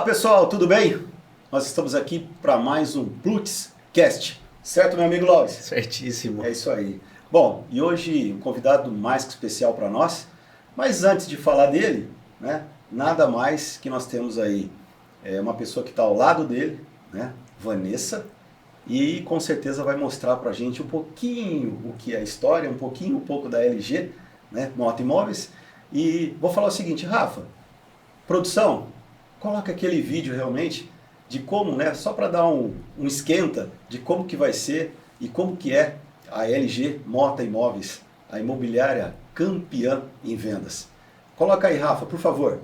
pessoal, tudo bem? Nós estamos aqui para mais um Plutzcast, certo, meu amigo Lois? Certíssimo. É isso aí. Bom, e hoje um convidado mais que especial para nós, mas antes de falar dele, né, nada mais que nós temos aí uma pessoa que está ao lado dele, né, Vanessa, e com certeza vai mostrar para a gente um pouquinho o que é a história, um pouco da LG, né, Moto Imóveis. E vou falar o seguinte, Rafa, produção, coloca aquele vídeo realmente de como, né, só para dar um esquenta de como que vai ser e como que é a LG Moto Imóveis, a imobiliária campeã em vendas. Coloca aí, Rafa, por favor.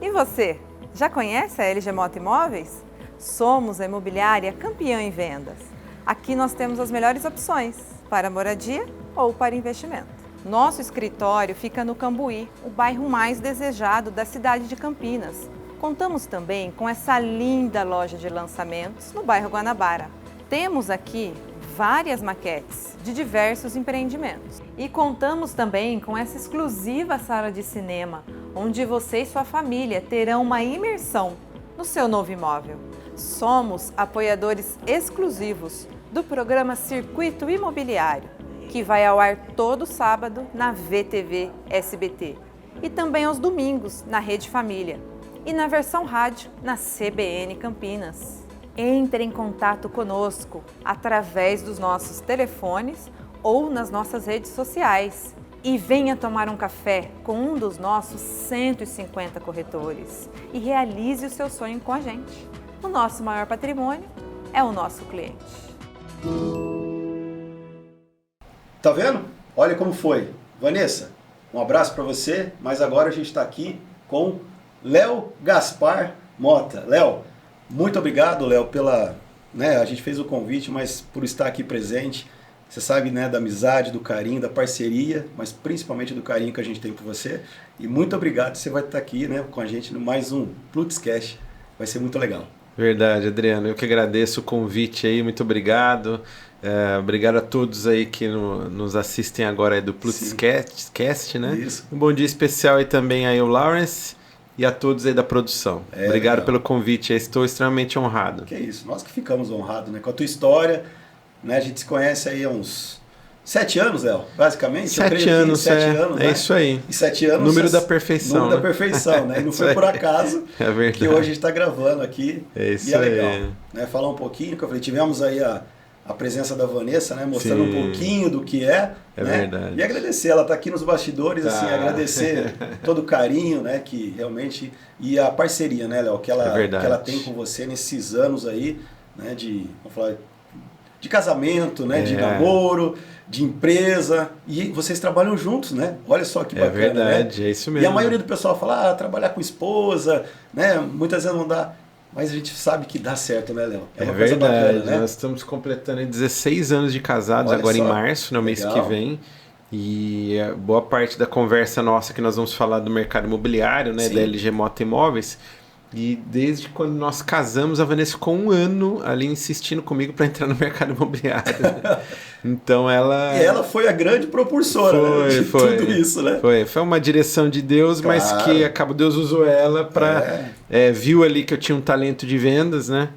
E você, já conhece a LG Moto Imóveis? Somos a imobiliária campeã em vendas. Aqui nós temos as melhores opções para moradia ou para investimento. Nosso escritório fica no Cambuí, o bairro mais desejado da cidade de Campinas. Contamos também com essa linda loja de lançamentos no bairro Guanabara. Temos aqui várias maquetes de diversos empreendimentos. E contamos também com essa exclusiva sala de cinema, onde você e sua família terão uma imersão no seu novo imóvel. Somos apoiadores exclusivos do programa Circuito Imobiliário, que vai ao ar todo sábado na VTV SBT e também aos domingos na Rede Família e na versão rádio na CBN Campinas. Entre em contato conosco através dos nossos telefones ou nas nossas redes sociais e venha tomar um café com um dos nossos 150 corretores e realize o seu sonho com a gente. O nosso maior patrimônio é o nosso cliente. Tá vendo? Olha como foi. Vanessa, um abraço para você, mas agora a gente está aqui com Léo Gaspar Mota. Léo, muito obrigado, Léo, pela... né, a gente fez o convite, mas por estar aqui presente. Você sabe, né, da amizade, do carinho, da parceria, mas principalmente do carinho que a gente tem por você. E muito obrigado, você vai estar aqui, né, com a gente no mais um Plutzcast. Vai ser muito legal. Verdade, Adriano. Eu que agradeço o convite aí, muito obrigado. Obrigado a todos aí que nos assistem agora aí do Plutzcast, né? Isso. Um bom dia especial aí também aí ao Lawrence e a todos aí da produção. Obrigado legal pelo convite, estou extremamente honrado. Que isso, nós que ficamos honrados, né, com a tua história, né? A gente se conhece aí há uns 7 anos, Léo, basicamente. 7 anos, 7 anos, né? É isso aí. E 7 anos. Número da perfeição. Número da perfeição, né? E não foi por acaso que hoje a gente está gravando aqui. É isso e é legal, aí. né? Falar um pouquinho, que eu falei, tivemos aí a presença da Vanessa, né? Mostrando um pouquinho do que é. É né? verdade. E agradecer, ela está aqui nos bastidores, assim, agradecer todo o carinho, né? Que realmente. E a parceria, né, Léo? Que ela tem com você nesses anos aí, né? Vamos falar, de casamento, né? De namoro, de empresa, e vocês trabalham juntos, né? Olha só que bacana, verdade, né? é isso mesmo. E a maioria do pessoal fala, trabalhar com esposa, né? Muitas vezes não dá, mas a gente sabe que dá certo, né, Léo? É uma verdade, coisa bacana, né? Nós estamos completando 16 anos de casados. Olha agora só, em março, no mês que vem. E boa parte da conversa nossa que nós vamos falar do mercado imobiliário, né? Sim. Da LG Moto Imóveis. E desde quando nós casamos, a Vanessa ficou 1 ano ali insistindo comigo para entrar no mercado imobiliário. Então ela... E ela foi a grande propulsora, né, de tudo isso, né? Foi uma direção de Deus, Claro. mas que acabou, Deus usou ela para... viu ali que eu tinha um talento de vendas, né?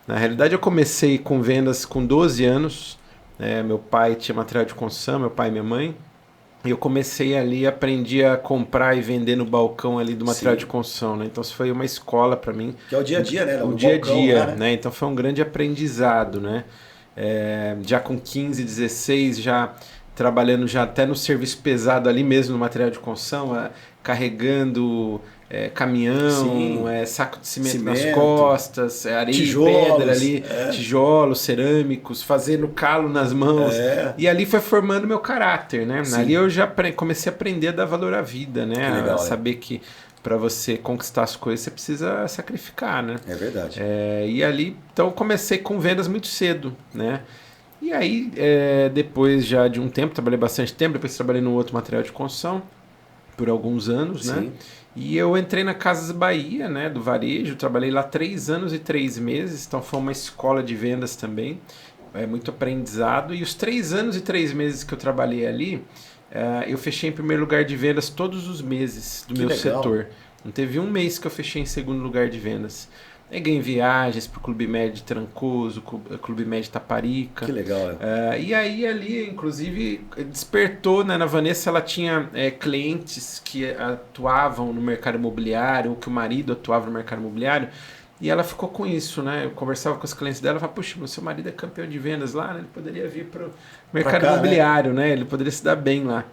Na realidade eu comecei com vendas com 12 anos. Meu pai tinha material de construção, meu pai e minha mãe. E eu comecei ali, aprendi a comprar e vender no balcão ali do material de construção, né? Então isso foi uma escola para mim. Que é o dia a dia, né? O dia a dia, né? Então foi um grande aprendizado, né? Já com 15, 16, já trabalhando já até no serviço pesado ali mesmo no material de construção, carregando caminhão, saco de cimento nas costas, areia tijolos, e pedra ali, tijolos, cerâmicos, fazendo calo nas mãos. E ali foi formando meu caráter, né? Sim. Ali eu já comecei a aprender a dar valor à vida, né? Que legal, a saber que para você conquistar as coisas você precisa sacrificar, né? É verdade. E ali, então eu comecei com vendas muito cedo, né? E aí, depois já de um tempo, trabalhei bastante tempo, depois trabalhei no outro material de construção por alguns anos, né? E eu entrei na Casas Bahia, né, do varejo, trabalhei lá 3 anos e 3 meses, então foi uma escola de vendas também, muito aprendizado. E os 3 anos e 3 meses que eu trabalhei ali, eu fechei em primeiro lugar de vendas todos os meses do meu setor. Não teve um mês que eu fechei em segundo lugar de vendas. Eu ganhei viagens para o Clube Med de Trancoso, Clube Med Taparica. Que legal. E aí ali, inclusive, despertou, né? Na Vanessa ela tinha clientes que atuavam no mercado imobiliário, ou que o marido atuava no mercado imobiliário. E ela ficou com isso, né? Eu conversava com os clientes dela e falava, puxa, meu seu marido é campeão de vendas lá, né? Ele poderia vir para o mercado imobiliário, né? Ele poderia se dar bem lá.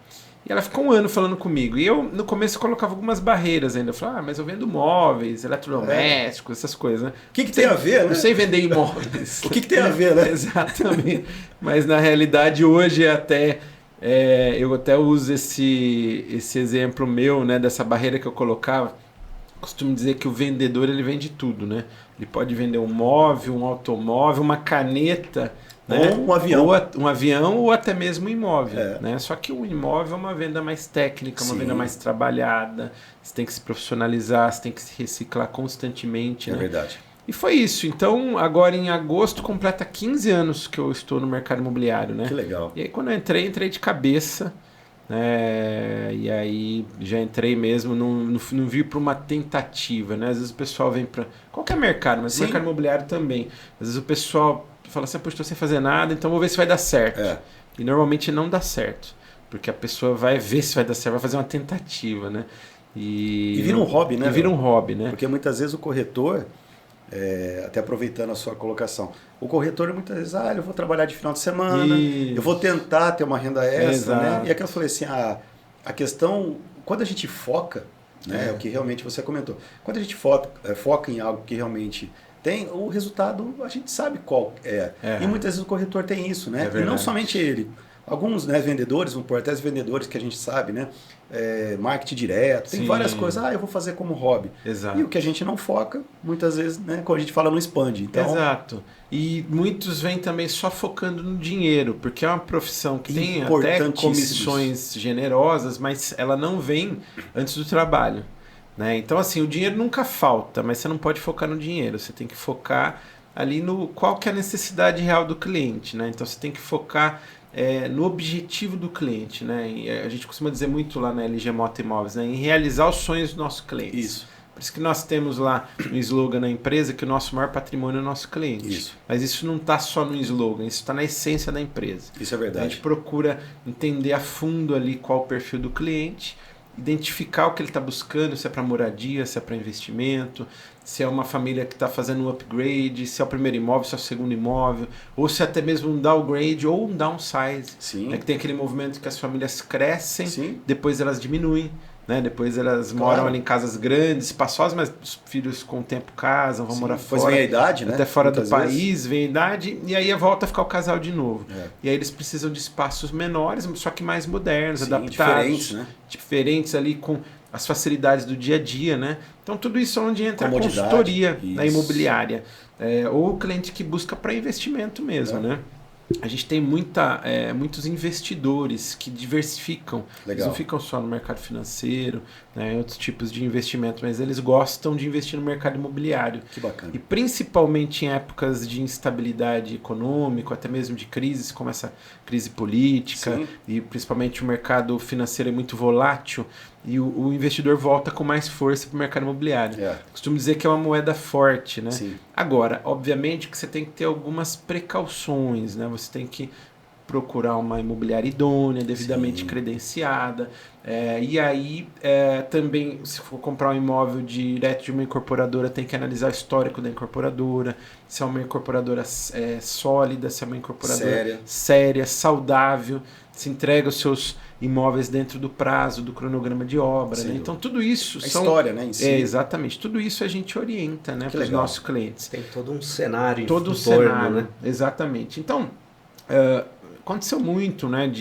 E ela ficou um ano falando comigo. E eu, no começo, colocava algumas barreiras ainda. Eu falava, mas eu vendo móveis, eletrodomésticos, essas coisas, né? O que tem a ver, né? Não sei vender imóveis. O que tem a ver, né? Exatamente. Mas, na realidade, hoje eu até uso esse exemplo meu, né? Dessa barreira que eu colocava. Costumo dizer que o vendedor, ele vende tudo, né? Ele pode vender um móvel, um automóvel, uma caneta... Né? Ou um avião. Um avião ou até mesmo um imóvel. Né? Só que o imóvel é uma venda mais técnica, uma venda mais trabalhada. Você tem que se profissionalizar, você tem que se reciclar constantemente. É né? verdade. E foi isso. Então, agora em agosto, completa 15 anos que eu estou no mercado imobiliário. Né? Que legal. E aí quando eu entrei de cabeça. E aí já entrei mesmo, não vi para uma tentativa. Né? Às vezes o pessoal vem para qualquer mercado, mas o mercado imobiliário também. Às vezes o pessoal... fala assim, estou sem fazer nada, então vou ver se vai dar certo. E normalmente não dá certo. Porque a pessoa vai ver se vai dar certo, vai fazer uma tentativa, né? E vira um hobby, né? E vira um hobby, né? Porque muitas vezes o corretor, até aproveitando a sua colocação, o corretor muitas vezes, eu vou trabalhar de final de semana, eu vou tentar ter uma renda extra, né? E aqui eu falei assim, a questão, quando a gente foca, né? O que realmente você comentou, quando a gente foca em algo que realmente... tem o resultado, a gente sabe qual é. E muitas vezes o corretor tem isso, né? E não somente ele. Alguns vendedores, até vendedores que a gente sabe, né? Marketing direto, tem várias coisas. Eu vou fazer como hobby. Exato. E o que a gente não foca, muitas vezes, né? Quando a gente fala, não expande. Então... Exato. E muitos vêm também só focando no dinheiro, porque é uma profissão que tem até comissões generosas, mas ela não vem antes do trabalho. Né? Então, assim, o dinheiro nunca falta, mas você não pode focar no dinheiro. Você tem que focar ali no qual que é a necessidade real do cliente. Né? Então, você tem que focar no objetivo do cliente. Né? E a gente costuma dizer muito lá na LG Moto Imóveis, né? Em realizar os sonhos dos nossos clientes. Isso. Por isso que nós temos lá um slogan na empresa que o nosso maior patrimônio é o nosso cliente. Isso. Mas isso não está só no slogan, isso está na essência da empresa. Isso é verdade. A gente procura entender a fundo ali qual o perfil do cliente, identificar o que ele está buscando, se é para moradia, se é para investimento, se é uma família que está fazendo um upgrade, se é o primeiro imóvel, se é o segundo imóvel, ou se é até mesmo um downgrade ou um downsize. Sim. Que tem aquele movimento que as famílias crescem, Sim. depois elas diminuem. Né? Depois elas moram ali em casas grandes, espaçosas, mas os filhos com o tempo casam, vão morar fora. Depois vem a idade, né? Até fora do país, vem a idade, e aí volta a ficar o casal de novo. E aí eles precisam de espaços menores, só que mais modernos, adaptados. Diferentes, né? Diferentes ali com as facilidades do dia a dia, né? Então tudo isso é onde entra a consultoria da imobiliária. Ou o cliente que busca para investimento mesmo, né? A gente tem muitos investidores que diversificam. Eles não ficam só no mercado financeiro, né, em outros tipos de investimento, mas eles gostam de investir no mercado imobiliário. Que bacana. E principalmente em épocas de instabilidade econômica, até mesmo de crises, como essa crise política, e principalmente o mercado financeiro é muito volátil, e o investidor volta com mais força para o mercado imobiliário. Costumo dizer que é uma moeda forte, né? Agora, obviamente que você tem que ter algumas precauções, né? Você tem que procurar uma imobiliária idônea, devidamente credenciada. E aí, também, se for comprar um imóvel direto de uma incorporadora, tem que analisar o histórico da incorporadora, se é uma incorporadora sólida, se é uma incorporadora séria, saudável, se entrega os seus imóveis dentro do prazo, do cronograma de obra. Né? Então, tudo isso... história, né? Em si. Exatamente. Tudo isso a gente orienta, né, para os nossos clientes. Tem todo um cenário. Todo um cenário, né? Exatamente. Então, aconteceu muito, né?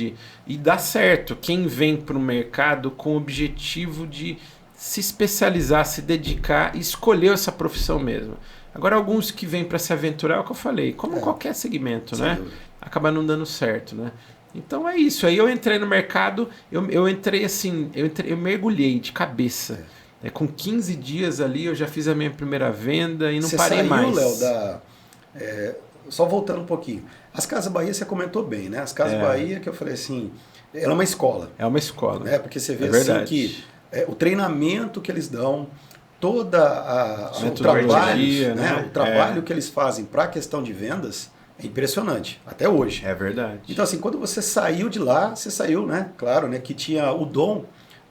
E dá certo. Quem vem para o mercado com o objetivo de se especializar, se dedicar e escolheu essa profissão mesmo. Agora, alguns que vêm para se aventurar, é o que eu falei, como qualquer segmento, né? Acaba não dando certo, né? Então é isso. Aí eu entrei no mercado, eu entrei assim, eu mergulhei de cabeça. Com 15 dias ali eu já fiz a minha primeira venda e não parei mais. Você saiu, Léo, só voltando um pouquinho. As Casas Bahia você comentou bem, né? As Casas Bahia que eu falei assim, ela é uma escola. É uma escola. Porque você vê assim que o treinamento que eles dão, toda o metodologia, trabalho, o trabalho que eles fazem para a questão de vendas é impressionante, até hoje. É verdade. Então, assim, quando você saiu de lá, você saiu, né? Claro, né? Que tinha o dom,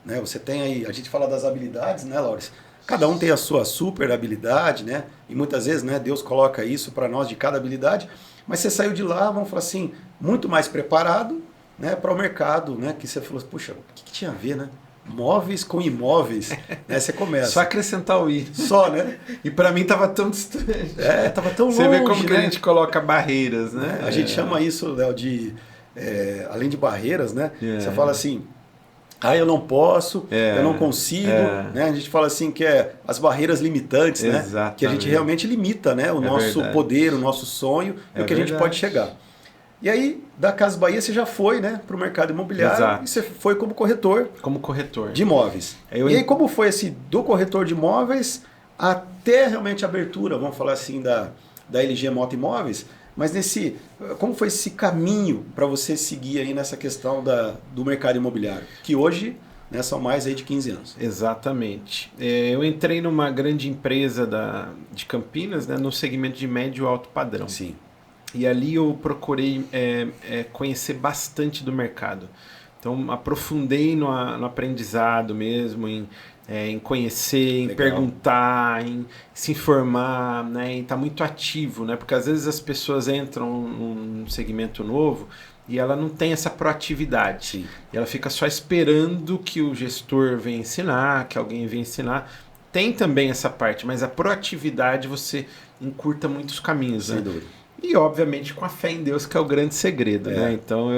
né? Você tem aí, a gente fala das habilidades, né, Laures? Cada um tem a sua super habilidade, né? E muitas vezes, né, Deus coloca isso para nós de cada habilidade, mas você saiu de lá, vamos falar assim, muito mais preparado, né, para o mercado, né? Que você falou, puxa, o que tinha a ver, né? Móveis com imóveis, né? Você começa. Só acrescentar o i. Só, né? E para mim tava tão distante. Tava tão longe. Você vê como né? que a gente coloca barreiras, né? A gente chama isso, Léo, de além de barreiras, né? Você fala assim, eu não posso, eu não consigo, né? A gente fala assim que as barreiras limitantes, né? Exatamente. Que a gente realmente limita, né? O nosso poder, o nosso sonho e o que a gente pode chegar. E aí, da Casas Bahia, você já foi, né, para o mercado imobiliário. Exato. E você foi como corretor. Como corretor. De imóveis. E aí, como foi esse do corretor de imóveis até realmente a abertura, vamos falar assim, da LG Moto Imóveis? Mas como foi esse caminho para você seguir aí nessa questão do mercado imobiliário? Que hoje, né, são mais aí de 15 anos. Exatamente. Eu entrei numa grande empresa de Campinas, né, no segmento de médio e alto padrão. Sim. E ali eu procurei conhecer bastante do mercado. Então, aprofundei no aprendizado mesmo, em conhecer, em perguntar, em se informar, né, em estar muito ativo, né, porque às vezes as pessoas entram num segmento novo e ela não tem essa proatividade. Sim. E ela fica só esperando que o gestor venha ensinar, que alguém venha ensinar. Tem também essa parte, mas a proatividade você encurta muitos caminhos. Sem né? dúvida. E, obviamente, com a fé em Deus, que é o grande segredo, né? Então,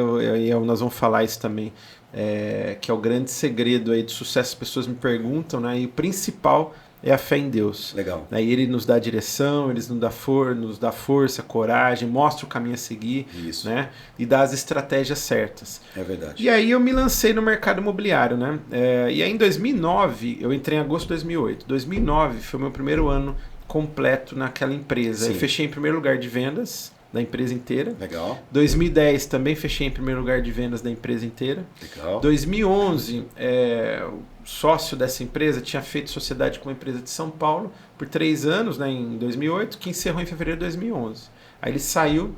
nós vamos falar isso também, que é o grande segredo aí de sucesso. As pessoas me perguntam, né? E o principal é a fé em Deus. Legal. E ele nos dá direção, ele nos dá força, coragem, mostra o caminho a seguir. Isso. Né? E dá as estratégias certas. É verdade. E aí eu me lancei no mercado imobiliário, né? E aí em 2009, eu entrei em agosto de 2008. 2009 foi o meu primeiro ano completo naquela empresa. Sim. Eu fechei em primeiro lugar de vendas da empresa inteira. Legal. 2010 também fechei em primeiro lugar de vendas da empresa inteira. Legal. 2011, o sócio dessa empresa tinha feito sociedade com uma empresa de São Paulo por 3 anos, né, em 2008, que encerrou em fevereiro de 2011. Aí ele saiu,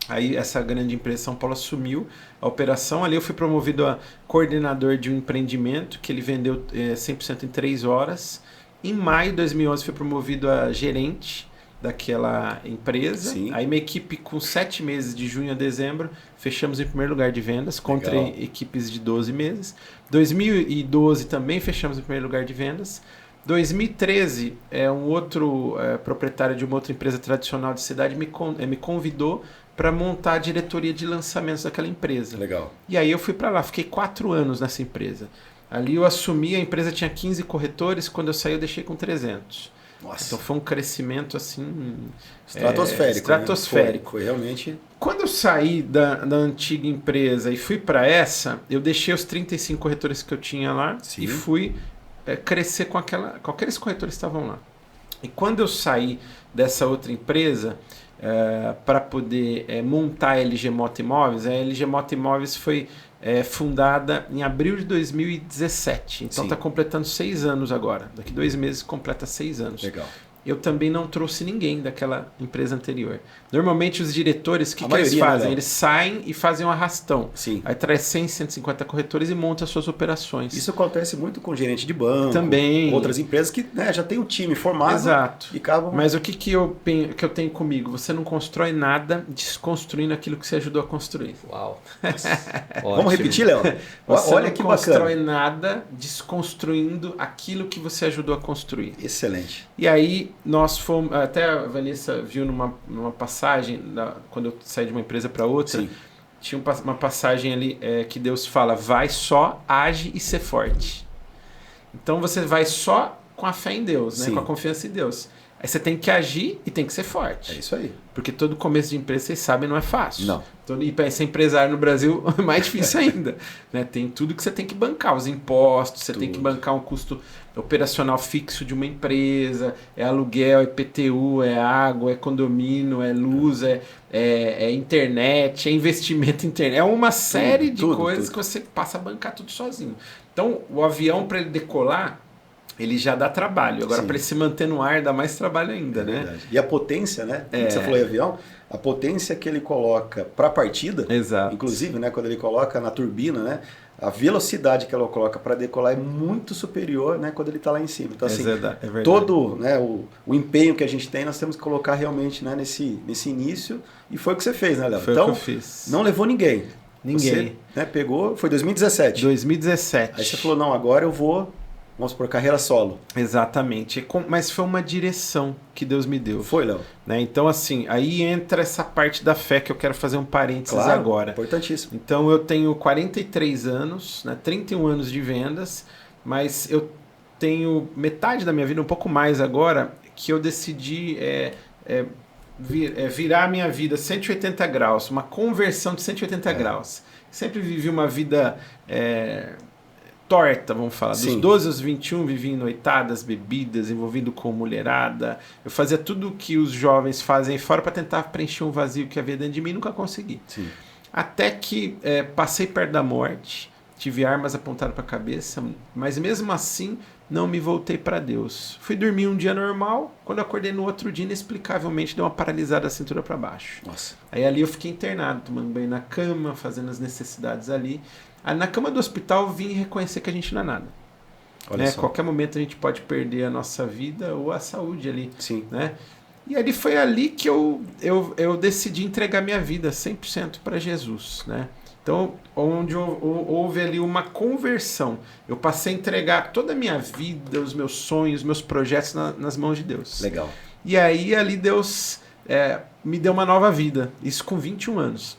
aí essa grande empresa de São Paulo assumiu a operação. Ali eu fui promovido a coordenador de um empreendimento que ele vendeu 100% em 3 horas. Em maio de 2011 fui promovido a gerente daquela empresa. Sim. Aí minha equipe, com 7 meses, de junho a dezembro, fechamos em primeiro lugar de vendas, contra equipes de 12 meses. 2012 também fechamos em primeiro lugar de vendas. 2013, um outro proprietário de uma outra empresa tradicional de cidade me convidou para montar a diretoria de lançamentos daquela empresa. Legal. E aí eu fui para lá, fiquei 4 anos nessa empresa. Ali eu assumi, a empresa tinha 15 corretores, quando eu saí eu deixei com 300. Nossa. Então foi um crescimento assim... Estratosférico. Estratosférico. Né? Foi realmente... Quando eu saí da antiga empresa e fui para essa, eu deixei os 35 corretores que eu tinha lá. Sim. E fui crescer com aqueles corretores que estavam lá. E quando eu saí dessa outra empresa... para poder montar a LG Moto Imóveis, a LG Moto Imóveis foi fundada em abril de 2017, então está completando 6 anos agora, daqui 2 meses completa 6 anos. Legal. Eu também não trouxe ninguém daquela empresa anterior. Normalmente os diretores, o que eles fazem? Eles saem e fazem um arrastão. Sim. Aí traz 100, 150 corretores e monta as suas operações. Isso acontece muito com gerente de banco. Também. Outras empresas que já tem um time formado. Exato. E acabam... Mas o que eu tenho comigo? Você não constrói nada desconstruindo aquilo que você ajudou a construir. Uau. Vamos repetir, Léo? Olha que bacana. Você não constrói nada desconstruindo aquilo que você ajudou a construir. Excelente. E aí nós fomos... Até a Vanessa viu numa passagem, quando eu saí de uma empresa para outra, Sim. tinha uma passagem ali que Deus fala, vai só, age e ser forte. Então você vai só com a fé em Deus, né? Com a confiança em Deus. Aí você tem que agir e tem que ser forte. É isso aí. Porque todo começo de empresa, vocês sabem, não é fácil. Não. Então, e para ser empresário no Brasil é mais difícil ainda. Né? Tem tudo que você tem que bancar, os impostos, você tem que bancar um custo operacional fixo de uma empresa, é aluguel, é IPTU, é água, é condomínio, é luz, é internet, é investimento em internet. É uma série de coisas que você passa a bancar tudo sozinho. Então, o avião, para ele decolar, ele já dá trabalho. Agora, Sim. para ele se manter no ar, dá mais trabalho ainda, É né? verdade. E a potência, né? Você falou em avião, a potência que ele coloca para a partida, Exato. inclusive, né, quando ele coloca na turbina, né, a velocidade que ela coloca para decolar é muito superior, né, quando ele está lá em cima. Então, assim, verdade. todo, né, o empenho que a gente tem, nós temos que colocar realmente, né, nesse início. E foi o que você fez, né, Léo? Foi então, o que eu fiz. não levou ninguém. Ninguém. Você, né, pegou, foi 2017. 2017. Aí você falou, não, agora eu vou, vamos por carreira solo. Exatamente. Mas foi uma direção que Deus me deu. Foi, Léo? Né? Então, assim, aí entra essa parte da fé que eu quero fazer um parênteses agora. Importantíssimo. Então, eu tenho 43 anos, né? 31 anos de vendas, mas eu tenho metade da minha vida, um pouco mais agora, que eu decidi virar a minha vida 180 graus, uma conversão de 180 graus. Sempre vivi uma vida torta, vamos falar. Sim. Dos 12 aos 21, vivi em noitadas, bebidas, envolvido com mulherada. Eu fazia tudo o que os jovens fazem fora para tentar preencher um vazio que havia dentro de mim e nunca consegui. Sim. Até que passei perto da morte, tive armas apontadas para a cabeça, mas mesmo assim não me voltei para Deus. Fui dormir um dia normal, quando eu acordei no outro dia, inexplicavelmente deu uma paralisada da cintura para baixo. Nossa. Aí ali eu fiquei internado, tomando banho na cama, fazendo as necessidades ali. Aí na cama do hospital eu vim reconhecer que a gente não é nada. Olha só. Qualquer momento a gente pode perder a nossa vida ou a saúde ali. Sim. Né? E ali foi ali que eu decidi entregar minha vida 100% para Jesus, né? Então, onde houve ali uma conversão. Eu passei a entregar toda a minha vida, os meus sonhos, meus projetos nas mãos de Deus. Legal. E aí ali Deus me deu uma nova vida, isso com 21 anos.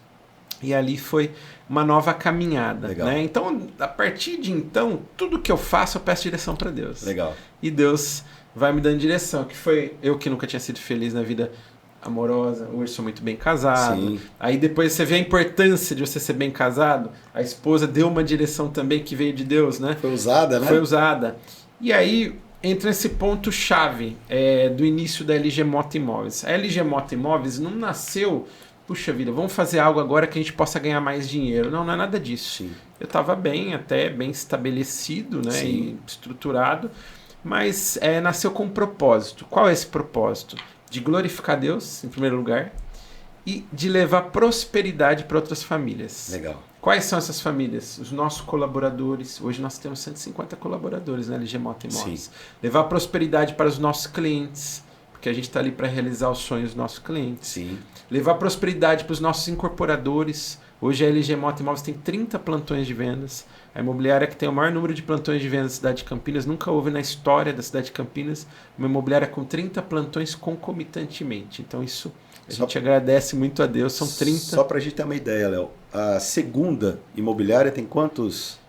E ali foi uma nova caminhada. Legal. Né? Então, a partir de então, tudo que eu faço, eu peço direção para Deus. Legal. E Deus vai me dando direção, que foi eu que nunca tinha sido feliz na vida amorosa, hoje sou muito bem casado. Sim. Aí depois você vê a importância de você ser bem casado, a esposa deu uma direção também que veio de Deus, né? Foi usada, né? Foi usada. E aí entra esse ponto-chave do início da LG Moto Imóveis. A LG Moto Imóveis não nasceu, puxa vida, vamos fazer algo agora que a gente possa ganhar mais dinheiro. Não é nada disso. Sim. Eu estava até bem estabelecido, né? Sim. E estruturado, mas nasceu com um propósito. Qual é esse propósito? De glorificar Deus, em primeiro lugar, e de levar prosperidade para outras famílias. Legal. Quais são essas famílias? Os nossos colaboradores. Hoje nós temos 150 colaboradores na LG Moto Imóveis. Sim. Levar prosperidade para os nossos clientes, porque a gente está ali para realizar os sonhos dos nossos clientes. Sim. Levar prosperidade para os nossos incorporadores. Hoje a LG Moto Imóveis tem 30 plantões de vendas. A imobiliária que tem o maior número de plantões de vendas da cidade de Campinas, nunca houve na história da cidade de Campinas uma imobiliária com 30 plantões concomitantemente. Então isso a gente agradece muito a Deus, são 30. Só para a gente ter uma ideia, Léo, a segunda imobiliária tem quantos?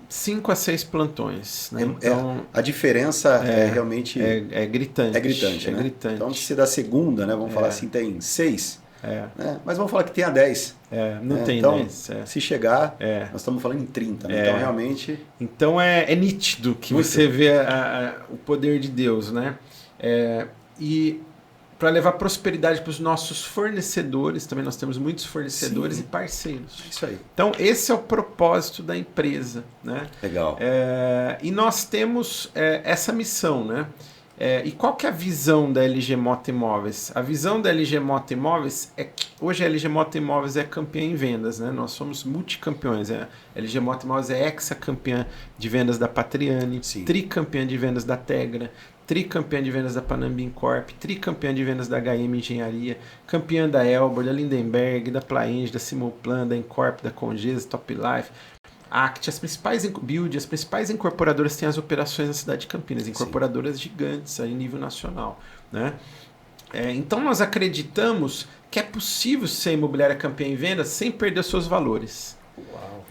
5 a 6 plantões. Né? Então, a diferença realmente... É gritante. É gritante, né? Gritante. Então, se da segunda, né, vamos falar assim, tem 6, né? Mas vamos falar que tem a 10. Não tem então, 10. Se chegar, nós estamos falando em 30. Né? Então, realmente... Então, é nítido que muito. Você vê o poder de Deus, né? E para levar prosperidade para os nossos fornecedores, também nós temos muitos fornecedores e parceiros. Isso aí. Então, esse é o propósito da empresa, né? Legal. E nós temos essa missão, né? E qual que é a visão da LG Moto Imóveis? A visão da LG Moto Imóveis é que hoje a LG Moto Imóveis é campeã em vendas, né? Nós somos multicampeões. A LG Moto Imóveis é hexacampeã de vendas da Patriani, tricampeã de vendas da Tegra, tricampeã de vendas da Panambim Corp, tricampeã de vendas da HM Engenharia, campeã da Elbor, da Lindenberg, da Plaenge, da Simulplan, da Incorp, da Congesa, Top Life, Act, as principais Build, as principais incorporadoras têm as operações na cidade de Campinas, incorporadoras gigantes a nível nacional, né? Então nós acreditamos que é possível ser imobiliária campeã em vendas sem perder os seus valores. Uau.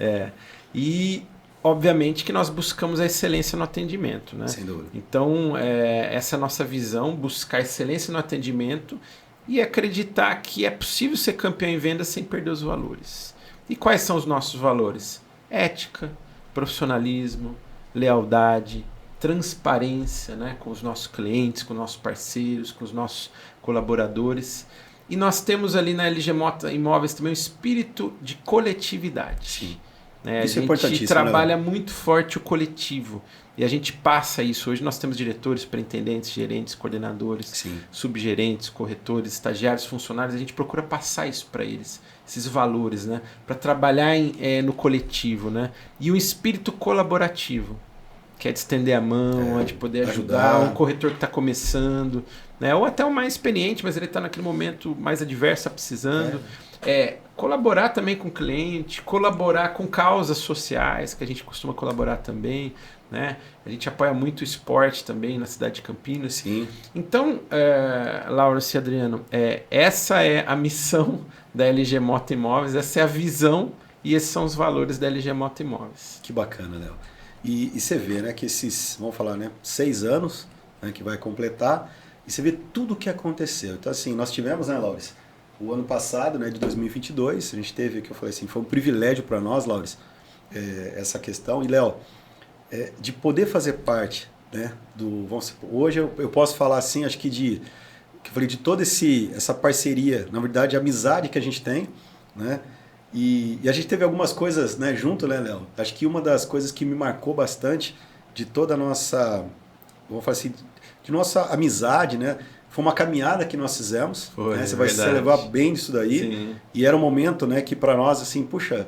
E obviamente que nós buscamos a excelência no atendimento, né? Sem dúvida. Então essa é a nossa visão, buscar excelência no atendimento e acreditar que é possível ser campeão em vendas sem perder os valores. E quais são os nossos valores? Ética, profissionalismo, lealdade, transparência, né, com os nossos clientes, com os nossos parceiros, com os nossos colaboradores. E nós temos ali na LG Moto Imóveis também um espírito de coletividade. Sim. Né? Isso é a importantíssimo, gente trabalha muito forte o coletivo. E a gente passa isso. Hoje nós temos diretores, superintendentes, gerentes, coordenadores, Sim. subgerentes, corretores, estagiários, funcionários. A gente procura passar isso para eles, esses valores, né? Para trabalhar no coletivo. Né? E o espírito colaborativo, que é de estender a mão, é de poder ajudar um corretor que está começando, né? Ou até o mais experiente, mas ele está naquele momento mais adverso, está precisando. Colaborar também com o cliente, colaborar com causas sociais, que a gente costuma colaborar também. Né? A gente apoia muito o esporte também na cidade de Campinas. Sim. Então, Laura e Adriano, essa é a missão da LG Moto Imóveis, essa é a visão e esses são os valores da LG Moto Imóveis. Que bacana, Léo. E você vê, né, que esses, vamos falar, né, 6 anos, né, que vai completar, e você vê tudo o que aconteceu. Então, assim, nós tivemos, né, Laures, o ano passado, né, de 2022, a gente teve, que eu falei assim, foi um privilégio para nós, Laures, essa questão. E, Léo, de poder fazer parte, né, hoje eu posso falar assim, acho que eu falei de toda essa parceria, na verdade, a amizade que a gente tem, né, e a gente teve algumas coisas, né, junto, né, Léo? Acho que uma das coisas que me marcou bastante de toda a nossa, vamos falar assim, de nossa amizade, né, foi uma caminhada que nós fizemos. Foi, né? Você vai se levar bem disso daí. Sim. E era um momento, né, que para nós, assim, puxa,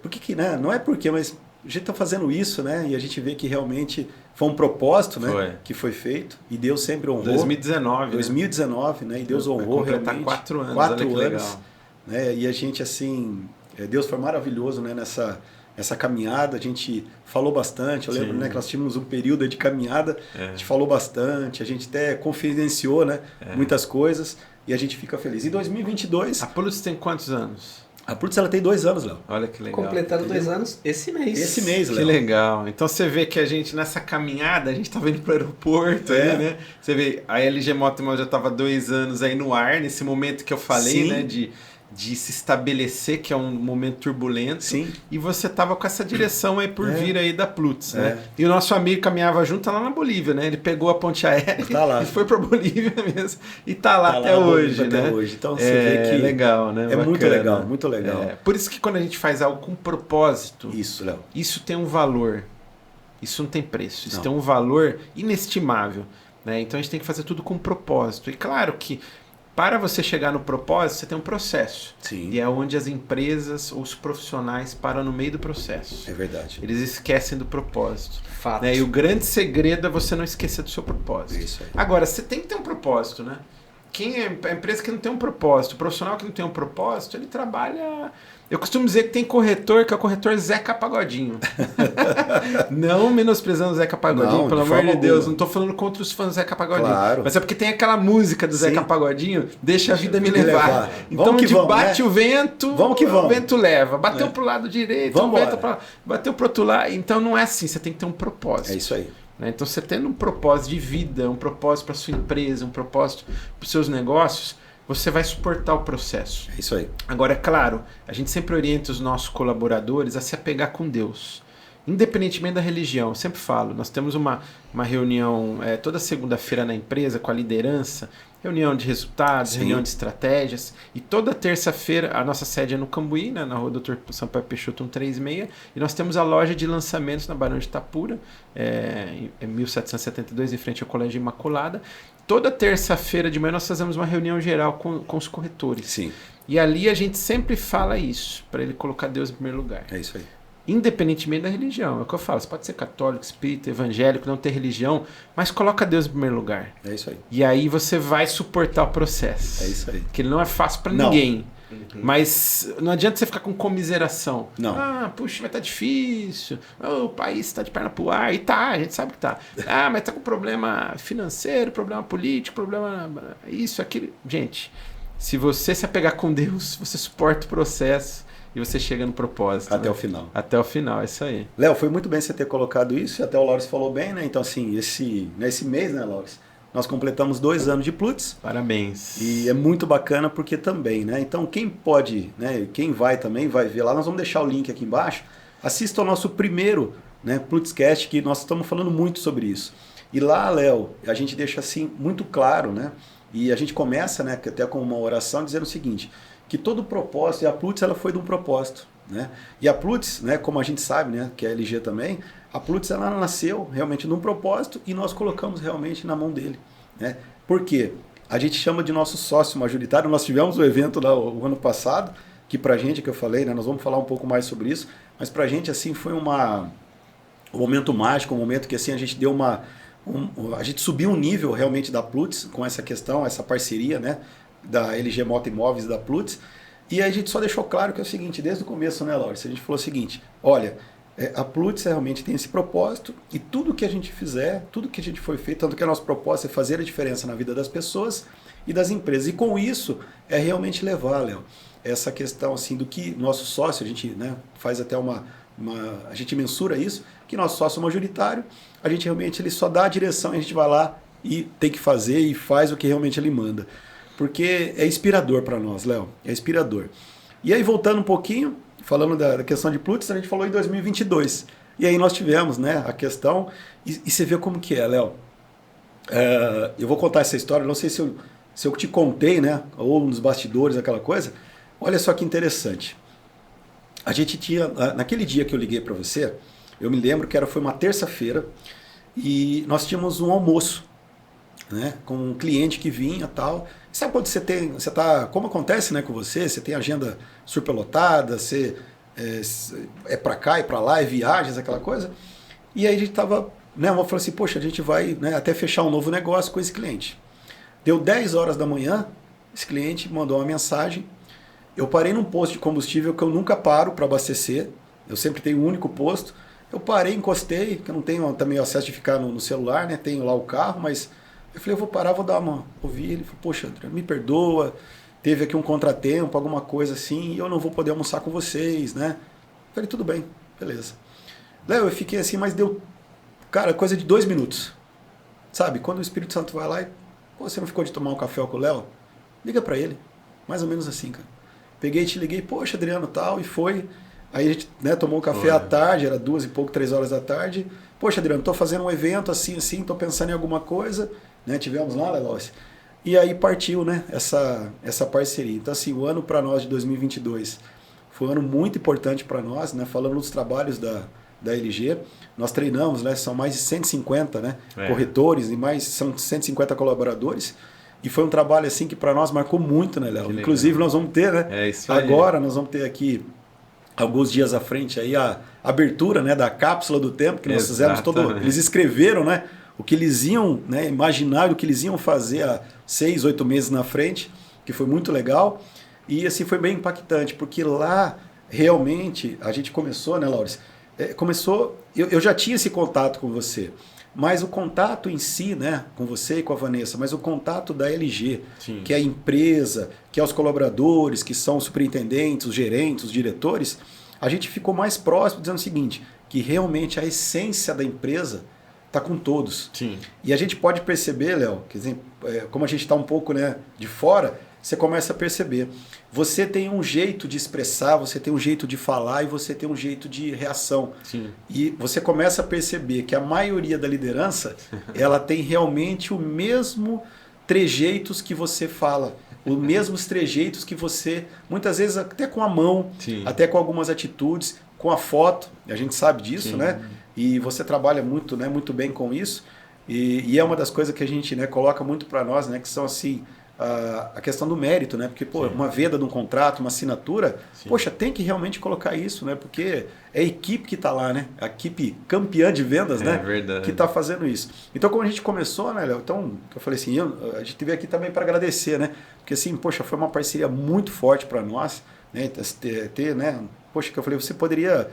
por que, né? Não é porque, mas a gente está fazendo isso, né? E a gente vê que realmente foi um propósito, né? Que foi feito. E Deus sempre honrou. 2019, né? E Deus honrou realmente. 4 anos. 4 olha que anos. legal. Né? E a gente, assim, Deus foi maravilhoso, né? Nessa caminhada, a gente falou bastante. Eu lembro, né, que nós tínhamos um período de caminhada, a gente falou bastante, a gente até confidenciou, né, muitas coisas, e a gente fica feliz. Em 2022... A Plutus tem quantos anos? A Plutus, ela tem 2 anos, Léo. Olha que legal. Completando 2 anos esse mês. Esse mês, Léo. Que legal. Então você vê que a gente, nessa caminhada, a gente estava indo para o aeroporto, aí, né? Você vê, a LG Moto já estava 2 anos aí no ar, nesse momento que eu falei, né, de se estabelecer, que é um momento turbulento. Sim. E você estava com essa direção aí por vir aí da Plutus, né? E o nosso amigo caminhava junto lá na Bolívia, né? Ele pegou a ponte aérea e foi para Bolívia mesmo. E tá lá até hoje, né? Até hoje. Então você vê que legal, né? É bacana. muito legal, muito legal. Por isso que quando a gente faz algo com propósito, isso, Léo, isso tem um valor. Isso não tem preço. Isso tem um valor inestimável, né? Então a gente tem que fazer tudo com propósito. E claro que para você chegar no propósito, você tem um processo. Sim. E é onde as empresas ou os profissionais param no meio do processo. É verdade. Eles esquecem do propósito. Fato. Né? E o grande segredo é você não esquecer do seu propósito. Isso aí. Agora, você tem que ter um propósito, né? A empresa que não tem um propósito, o profissional que não tem um propósito, ele trabalha... Eu costumo dizer que tem corretor, que é o corretor Zeca Pagodinho. Não menosprezando o Zeca Pagodinho, não, pelo amor de Deus. alguma. Não estou falando contra os fãs do Zeca Pagodinho. Claro. Mas é porque tem aquela música do Zeca Pagodinho, deixa a vida me levar. Então, vamos que onde vamos, bate, né? o vento, vamos que vamos. O vento leva. Bateu pro lado direito, vamos o vento bateu pro outro lado. Então, não é assim. Você tem que ter um propósito. É isso aí. Né? Então, você tendo um propósito de vida, um propósito para sua empresa, um propósito para os seus negócios, você vai suportar o processo. É isso aí. Agora, é claro, a gente sempre orienta os nossos colaboradores a se apegar com Deus. Independentemente da religião, eu sempre falo, nós temos uma reunião toda segunda-feira na empresa com a liderança, reunião de resultados, reunião de estratégias, e toda terça-feira, a nossa sede é no Cambuí, né, na rua Dr. Sampaio Peixoto 136, e nós temos a loja de lançamentos na Barão de Itapura, em 1772, em frente ao Colégio Imaculada. Toda terça-feira de manhã nós fazemos uma reunião geral com os corretores. Sim. E ali a gente sempre fala isso, para ele colocar Deus em primeiro lugar. É isso aí. Independentemente da religião, é o que eu falo. Você pode ser católico, espírita, evangélico, não ter religião, mas coloca Deus em primeiro lugar. É isso aí. E aí você vai suportar o processo. É isso aí. Que ele não é fácil para ninguém. Mas não adianta você ficar com comiseração. Não. Ah, puxa, vai estar difícil. O país está de perna pro ar. E tá, a gente sabe que tá. Ah, mas tá com problema financeiro, problema político, problema isso, aquilo. Gente, se você se apegar com Deus, você suporta o processo. E você chega no propósito. Até né? o final. Até o final, é isso aí. Léo, foi muito bem você ter colocado isso, e até o Laures falou bem, né? Então, assim, nesse mês, né, Laures, nós completamos 2 anos de Plutus. Parabéns. E é muito bacana porque também, né? Então, quem pode, né? Quem vai também, vai ver lá. Nós vamos deixar o link aqui embaixo. Assista ao nosso primeiro, né, Plutuscast, que nós estamos falando muito sobre isso. E lá, Léo, a gente deixa assim muito claro, né? E a gente começa, né, até com uma oração dizendo o seguinte, que todo propósito, e a Plutus ela foi de um propósito, né? E a Plutz, né, como a gente sabe, né, que é a LG também, a Plutz ela nasceu realmente num propósito e nós colocamos realmente na mão dele, né? Por quê? A gente chama de nosso sócio majoritário. Nós tivemos o evento lá o ano passado, que pra gente, que eu falei, né, nós vamos falar um pouco mais sobre isso, mas pra gente assim foi um momento mágico, um momento que assim a gente deu a gente subiu um nível realmente da Plutz com essa questão, essa parceria, né, da LG Moto Imóveis e da Plutz. E aí a gente só deixou claro que é o seguinte, desde o começo, né, Laura? A gente falou o seguinte, olha, a Plutz realmente tem esse propósito e tudo que a gente fizer, tudo que a gente foi feito, tanto que a nossa proposta é fazer a diferença na vida das pessoas e das empresas. E com isso é realmente levar, Léo, essa questão assim do que nosso sócio, a gente, né, faz até a gente mensura isso, que nosso sócio majoritário, a gente realmente ele só dá a direção e a gente vai lá e tem que fazer e faz o que realmente ele manda. Porque é inspirador para nós, Léo, é inspirador. E aí voltando um pouquinho, falando da questão de Plutz, a gente falou em 2022. E aí nós tivemos, né, a questão, e você vê como que é, Léo. Eu vou contar essa história, não sei se eu te contei, né, ou nos bastidores, aquela coisa. Olha só que interessante. A gente tinha, naquele dia que eu liguei para você, eu me lembro que foi uma terça-feira, e nós tínhamos um almoço, né, com um cliente que vinha e tal. Sabe quando você tá, como acontece, né, com você tem agenda superlotada, você é para cá e para lá, é viagens, aquela coisa. E aí a gente tava, né, eu falei assim, poxa, a gente vai, né, até fechar um novo negócio com esse cliente. Deu 10 horas da manhã, esse cliente mandou uma mensagem. Eu parei num posto de combustível que eu nunca paro para abastecer. Eu sempre tenho um único posto. Eu parei, encostei, que eu não tenho também acesso de ficar no celular, né? Tenho lá o carro, mas eu falei, eu vou parar, vou dar uma ouvir. Ele falou, poxa, André, me perdoa, teve aqui um contratempo, alguma coisa assim, e eu não vou poder almoçar com vocês, né? Eu falei, tudo bem, beleza. Léo, eu fiquei assim, mas deu, cara, coisa de 2 minutos. Sabe, quando o Espírito Santo vai lá e, pô, você não ficou de tomar um café com o Léo? Liga pra ele. Mais ou menos assim, cara. Peguei e te liguei, poxa, Adriano, tal, e foi. Aí a gente, né, tomou um café à tarde, era 2 e pouco, 3 horas da tarde. Poxa, Adriano, tô fazendo um evento assim, tô pensando em alguma coisa, né? Tivemos lá, Lelócio. E aí partiu, né, essa parceria. Então, assim, o ano para nós de 2022 foi um ano muito importante para nós, né? Falando dos trabalhos da LG, nós treinamos, né? São mais de 150, né, corretores e são 150 colaboradores. E foi um trabalho assim que para nós marcou muito, né, Léo? Inclusive nós vamos ter, né? Isso aí. Agora nós vamos ter aqui alguns dias à frente aí a abertura, né, da cápsula do tempo que nós fizemos eles escreveram, né, o que eles iam, né, imaginar, o que eles iam fazer há 6, 8 meses na frente, que foi muito legal. E assim foi bem impactante, porque lá realmente a gente começou, né, Laura? Eu já tinha esse contato com você, mas o contato em si, né, com você e com a Vanessa, mas o contato da LG, sim, que é a empresa, que é os colaboradores, que são os superintendentes, os gerentes, os diretores, a gente ficou mais próximo dizendo o seguinte, que realmente a essência da empresa está com todos. Sim. E a gente pode perceber, Léo, quer dizer, como a gente está um pouco, né, de fora, você começa a perceber. Você tem um jeito de expressar, você tem um jeito de falar e você tem um jeito de reação. Sim. E você começa a perceber que a maioria da liderança, ela tem realmente o mesmo trejeitos que você fala. Os mesmos trejeitos que você, muitas vezes até com a mão, sim, até com algumas atitudes, com a foto, a gente sabe disso, sim, né? E você trabalha muito, né, muito bem com isso. E é uma das coisas que a gente, né, coloca muito para nós, né, que são assim, a questão do mérito, né? Porque, pô, sim, uma venda de um contrato, uma assinatura, sim, poxa, tem que realmente colocar isso, né? Porque é a equipe que está lá, né? A equipe campeã de vendas, né? Verdade. Que está fazendo isso. Então, como a gente começou, né, Léo? Então, eu falei assim, a gente veio aqui também para agradecer, né? Porque, assim, poxa, foi uma parceria muito forte para nós, né? Ter, né? Poxa, que eu falei, você poderia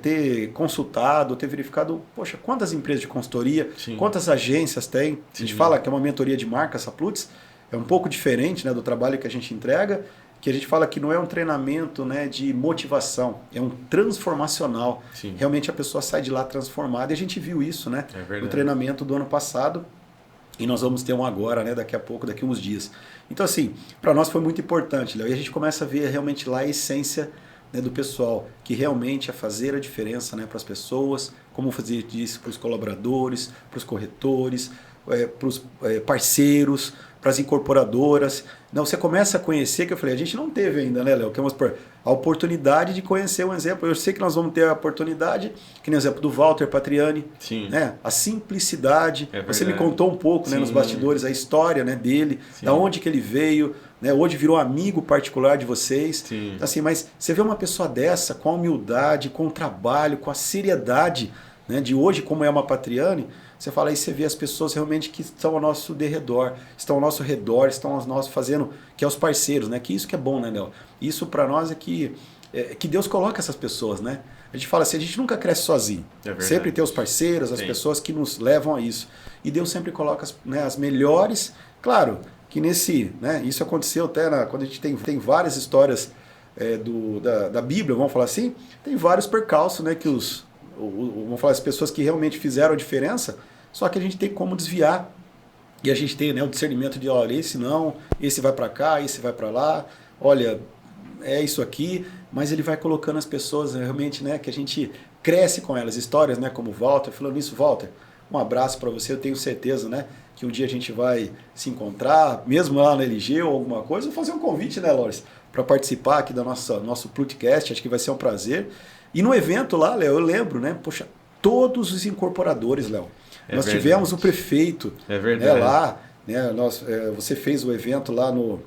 ter consultado, ter verificado, poxa, quantas empresas de consultoria, sim, quantas agências tem? Sim. A gente fala que é uma mentoria de marca, essa Plutz, é um pouco diferente, né, do trabalho que a gente entrega, que a gente fala que não é um treinamento, né, de motivação, é um transformacional. Sim. Realmente a pessoa sai de lá transformada e a gente viu isso, né, no treinamento do ano passado e nós vamos ter um agora, né, daqui a pouco, daqui a uns dias. Então assim, para nós foi muito importante, Léo, e a gente começa a ver realmente lá a essência, né, do pessoal, que realmente é fazer a diferença, né, para as pessoas, como fazer isso para os colaboradores, para os corretores, para os parceiros, para as incorporadoras. Não, você começa a conhecer, que eu falei, a gente não teve ainda, né, Léo? Que vamos por a oportunidade de conhecer um exemplo. Eu sei que nós vamos ter a oportunidade, que nem o exemplo do Walter Patriani, né? A simplicidade. Você me contou um pouco, né, nos bastidores a história, né, dele, da onde que ele veio, né? Hoje virou amigo particular de vocês. Assim, mas você vê uma pessoa dessa com a humildade, com o trabalho, com a seriedade, né, de hoje, como é uma Patriani. Você fala aí, você vê as pessoas realmente que estão ao nosso derredor, estão ao nosso redor, estão aos nossos fazendo, que é os parceiros, né? Que isso que é bom, né, Léo? Isso para nós é que Deus coloca essas pessoas, né? A gente fala assim, a gente nunca cresce sozinho. Sempre tem os parceiros, as pessoas que nos levam a isso. E Deus sempre coloca as melhores, claro, que nesse, né? Isso aconteceu até quando a gente tem várias histórias da Bíblia, vamos falar assim, tem vários percalços, né? Que vamos falar, as pessoas que realmente fizeram a diferença, só que a gente tem como desviar. E a gente tem, né, o discernimento de, olha, esse não, esse vai para cá, esse vai para lá, olha, é isso aqui, mas ele vai colocando as pessoas realmente, né, que a gente cresce com elas. Histórias, né, como o Walter, falando isso, Walter, um abraço para você, eu tenho certeza, né, que um dia a gente vai se encontrar, mesmo lá na LG ou alguma coisa, vou fazer um convite, né, Loris, para participar aqui do nosso podcast, acho que vai ser um prazer. E no evento lá, Léo, eu lembro, né, poxa, todos os incorporadores, Léo, nós tivemos o prefeito lá, né, você fez o evento lá no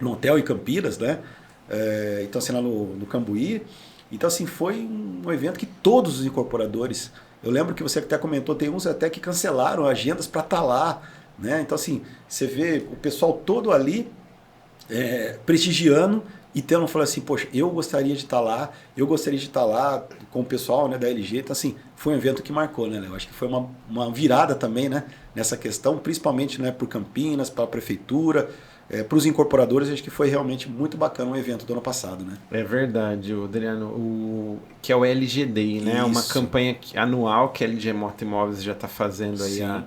hotel em Campinas, né? Então, assim, lá no Cambuí. Então, assim, foi um evento que todos os incorporadores, eu lembro que você até comentou, tem uns até que cancelaram agendas para estar lá, né? Então, assim, você vê o pessoal todo ali prestigiando e tendo, falando assim, poxa, eu gostaria de estar lá, com o pessoal, né, da LG. Então, assim, foi um evento que marcou, né, Léo? Acho que foi uma virada também, né, nessa questão, principalmente, né, por Campinas, para a prefeitura, para os incorporadores. Acho que foi realmente muito bacana o evento do ano passado, né? É verdade, Adriano, que é o LG Day, né? Isso. Uma campanha anual que a LG Motimóveis já está fazendo aí há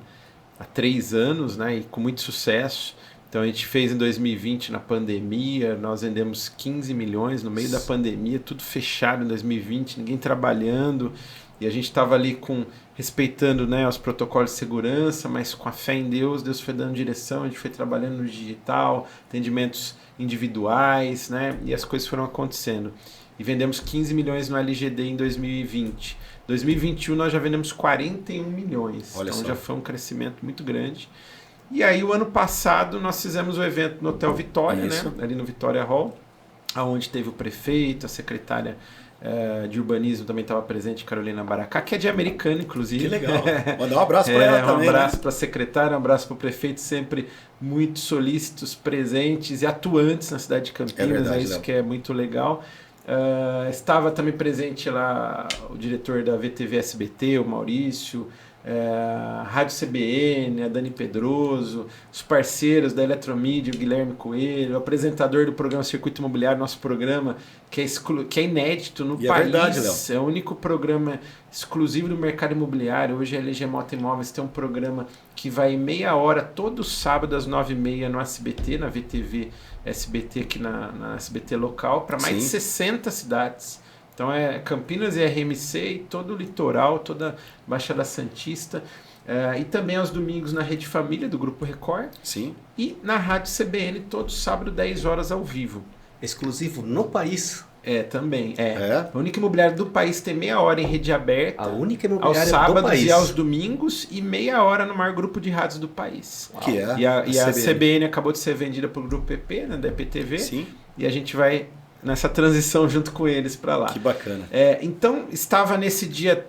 3 anos, né, e com muito sucesso. Então a gente fez em 2020 na pandemia, nós vendemos 15 milhões no meio da pandemia, tudo fechado em 2020, ninguém trabalhando, e a gente estava ali respeitando, né, os protocolos de segurança, mas com a fé em Deus, Deus foi dando direção, a gente foi trabalhando no digital, atendimentos individuais, né, e as coisas foram acontecendo. E vendemos 15 milhões no LGD em 2020. 2021 nós já vendemos 41 milhões, Olha então só. Já foi um crescimento muito grande. E aí o ano passado nós fizemos o evento no Hotel Vitória, né? Ali no Vitória Hall, onde teve o prefeito, a secretária de urbanismo também estava presente, Carolina Baracá, que é de Americana, inclusive. Que legal. Mandar um abraço para ela também. Um abraço, né? para a secretária, um abraço para o prefeito, sempre muito solícitos, presentes e atuantes na cidade de Campinas. Verdade, isso Léo. que é muito legal. Estava também presente lá o diretor da VTV SBT, o Maurício, a Rádio CBN, a Dani Pedroso, os parceiros da Eletromídia, o Guilherme Coelho, o apresentador do programa Circuito Imobiliário, nosso programa que é inédito no país. Verdade, Léo. É o único programa exclusivo do mercado imobiliário. Hoje a LG Motimóveis tem um programa que vai meia hora todo sábado às 9h30 no SBT, na VTV SBT aqui na SBT local, para mais de 60 cidades. Então é Campinas e RMC e todo o litoral, toda a Baixada Santista. E também aos domingos na Rede Família do Grupo Record. Sim. E na Rádio CBN todo sábado 10 horas ao vivo. Exclusivo no país. Também. A única imobiliária do país tem meia hora em rede aberta. A única aos imobiliária sábados do país. E aos domingos e meia hora no maior grupo de rádios do país. Uau. Que é E a CBN acabou de ser vendida pelo Grupo PP, né, da EPTV. Sim. E a gente vai nessa transição junto com eles para lá. Que bacana. Então, estava nesse dia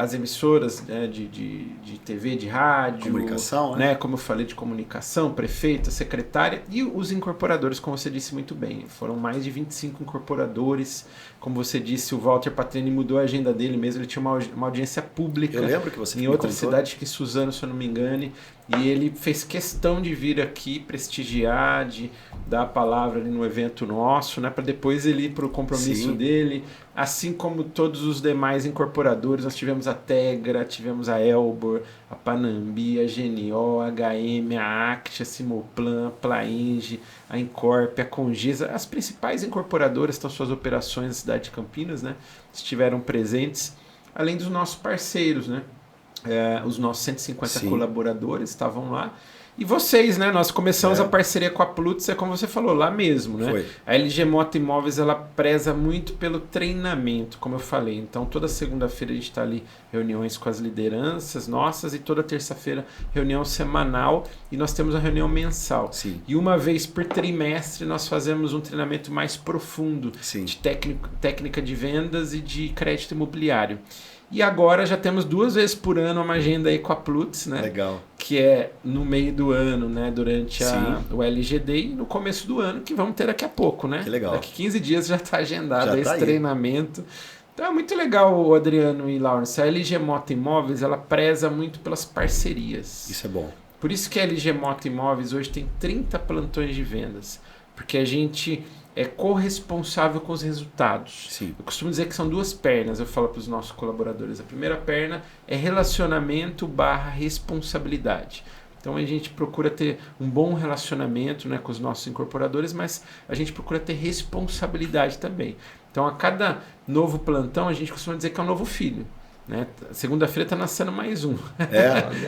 as emissoras, né, de TV, de rádio, comunicação, né, como eu falei, de comunicação, prefeita, secretária e os incorporadores, como você disse muito bem. Foram mais de 25 incorporadores. Como você disse, o Walter Patriani mudou a agenda dele mesmo, ele tinha uma audiência pública. Eu lembro que você em outra cidade, que Suzano, se eu não me engane, e ele fez questão de vir aqui prestigiar, de dar a palavra ali no evento nosso, né, para depois ele ir para o compromisso dele, assim como todos os demais incorporadores. Nós tivemos a Tegra, tivemos a Elbor, a Panambi, a GNO, a HM, a Act, a Simoplan, a Plaenge, a Incorp, a Congesa. As principais incorporadoras estão suas operações na cidade de Campinas, né, estiveram presentes, além dos nossos parceiros, né. os nossos 150 Sim. colaboradores estavam lá. E vocês, né? Nós começamos a parceria com a Plutz, como você falou, lá mesmo, né? Foi. A LG Moto Imóveis, ela preza muito pelo treinamento, como eu falei. Então, toda segunda-feira a gente está ali, reuniões com as lideranças nossas, e toda terça-feira, reunião semanal, e nós temos a reunião mensal. Sim. E uma vez por trimestre, nós fazemos um treinamento mais profundo Sim. de técnica de vendas e de crédito imobiliário. E agora já temos 2 vezes por ano uma agenda aí com a Plutz, né? Legal. Que é no meio do ano, né? Durante Sim. o LGD, e no começo do ano, que vamos ter daqui a pouco, né? Que legal. Daqui 15 dias já está agendado Já esse tá aí. treinamento. Então é muito legal, o Adriano e Lawrence. A LG Moto Imóveis, ela preza muito pelas parcerias. Isso é bom. Por isso que a LG Moto Imóveis hoje tem 30 plantões de vendas. Porque a gente é corresponsável com os resultados. Sim. Eu costumo dizer que são 2 pernas, eu falo para os nossos colaboradores. A primeira perna é relacionamento / responsabilidade. Então a gente procura ter um bom relacionamento, né, com os nossos incorporadores, mas a gente procura ter responsabilidade também. Então a cada novo plantão a gente costuma dizer que é um novo filho. Né? Segunda-feira está nascendo mais um.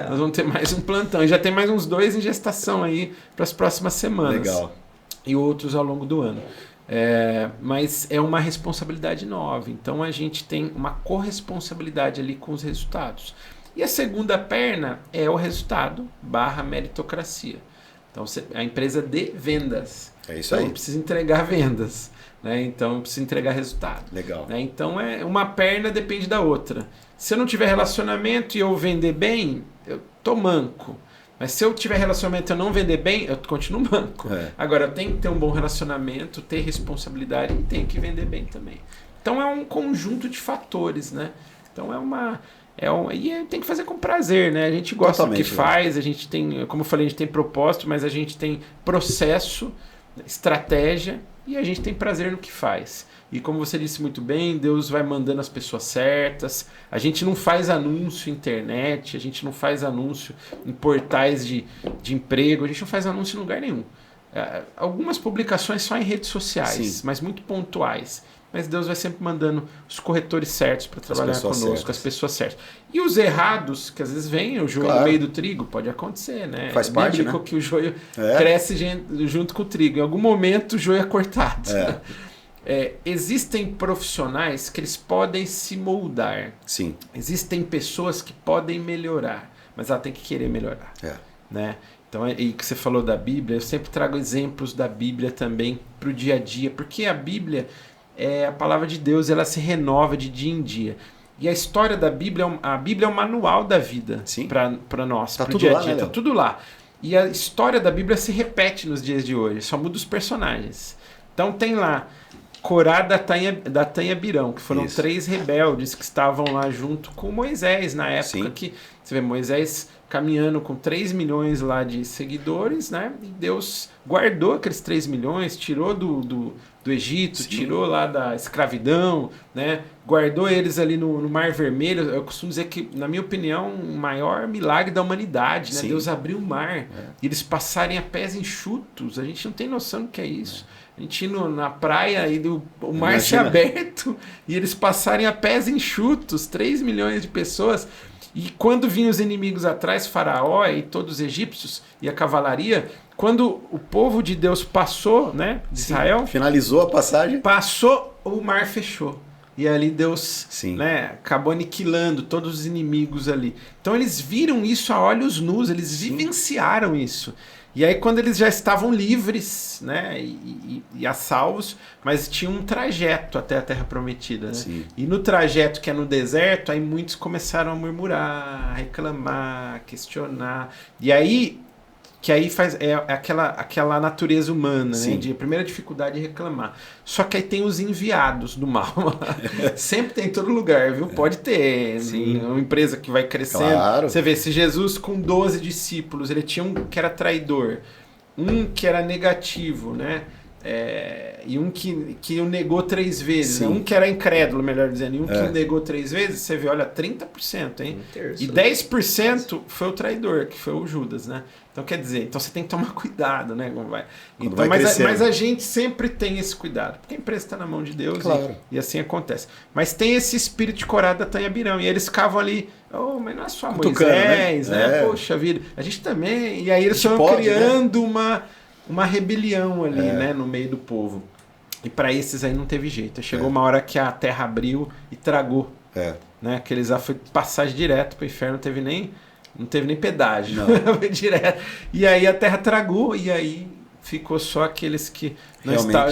Nós vamos ter mais um plantão. E já tem mais uns 2 em gestação aí para as próximas semanas. Legal. E outros ao longo do ano. Mas é uma responsabilidade nova. Então a gente tem uma corresponsabilidade ali com os resultados. E a segunda perna é o resultado / meritocracia. Então a empresa de vendas. É isso Então aí. precisa entregar vendas. Né? Então precisa entregar resultado. Legal. Né? Então uma perna depende da outra. Se eu não tiver relacionamento e eu vender bem, eu tô manco. Mas se eu tiver relacionamento e eu não vender bem, eu continuo manco. Agora, eu tenho que ter um bom relacionamento, ter responsabilidade e tenho que vender bem também. Então, é um conjunto de fatores, né? Então, e tem que fazer com prazer, né? A gente gosta Totalmente, do que faz, a gente tem, como eu falei, a gente tem propósito, mas a gente tem processo, estratégia e a gente tem prazer no que faz. E como você disse muito bem, Deus vai mandando as pessoas certas. A gente não faz anúncio em internet, a gente não faz anúncio em portais de emprego, a gente não faz anúncio em lugar nenhum. Algumas publicações só em redes sociais, Sim. mas muito pontuais. Mas Deus vai sempre mandando os corretores certos para trabalhar conosco, as pessoas certas. E os errados, que às vezes vem o joio no meio do trigo, pode acontecer, né? Faz parte, né? Que o joio cresce junto com o trigo. Em algum momento o joio é cortado. Existem profissionais que eles podem se moldar. Sim. Existem pessoas que podem melhorar, mas ela tem que querer melhorar. Né? Então, e que você falou da Bíblia, eu sempre trago exemplos da Bíblia também para o dia a dia, porque a Bíblia é a palavra de Deus, ela se renova de dia em dia. E a história da Bíblia, a Bíblia é um manual da vida para nós, para o dia a dia. Está tudo lá. E a história da Bíblia se repete nos dias de hoje, só muda os personagens. Então tem lá Corá, Datã e Abirão, que foram 3 rebeldes que estavam lá junto com Moisés, na época que você vê Moisés caminhando com 3 milhões lá de seguidores, né? E Deus guardou aqueles 3 milhões, tirou do Egito, tirou lá da escravidão, né? Guardou eles ali no Mar Vermelho. Eu costumo dizer que, na minha opinião, o maior milagre da humanidade, né? Deus abriu o mar e eles passarem a pés enxutos. A gente não tem noção do que é isso. A gente ir na praia e o mar ser aberto e eles passarem a pés enxutos, 3 milhões de pessoas. E quando vinham os inimigos atrás, Faraó e todos os egípcios e a cavalaria, quando o povo de Deus passou, né, de Israel, finalizou a passagem, passou, o mar fechou. E ali Deus, né, acabou aniquilando todos os inimigos ali. Então eles viram isso a olhos nus, eles vivenciaram isso. E aí quando eles já estavam livres, né, e a salvos, mas tinha um trajeto até a Terra Prometida, né? E no trajeto que é no deserto, aí muitos começaram a murmurar, a reclamar, questionar. E aí que aí faz aquela natureza humana, né? A primeira dificuldade é reclamar. Só que aí tem os enviados do mal. Sempre tem em todo lugar, viu? Pode ter. Uma empresa que vai crescendo. Claro. Você vê, se Jesus com 12 discípulos, ele tinha um que era traidor, um que era negativo, né? e um que o negou 3 vezes, né? Sim. Um que era incrédulo, melhor dizendo, e um que o negou 3 vezes, você vê, olha, 30%, hein? E 10% foi o traidor, que foi o Judas, né? Então, quer dizer, então você tem que tomar cuidado, né? Como vai. Então, mas a gente sempre tem esse cuidado, porque a empresa está na mão de Deus, claro. e assim acontece. Mas tem esse espírito de corada da Tanhabirão, e eles ficavam ali, mas não é só Moisés, né? Poxa vida, a gente também. E aí eles foram criando, né, uma rebelião ali, né, no meio do povo. E para esses aí não teve jeito. Chegou uma hora que a terra abriu e tragou. Né? Que eles foi passagem direto para o inferno, não teve nem pedágio. Foi direto. E aí a terra tragou, e aí ficou só aqueles que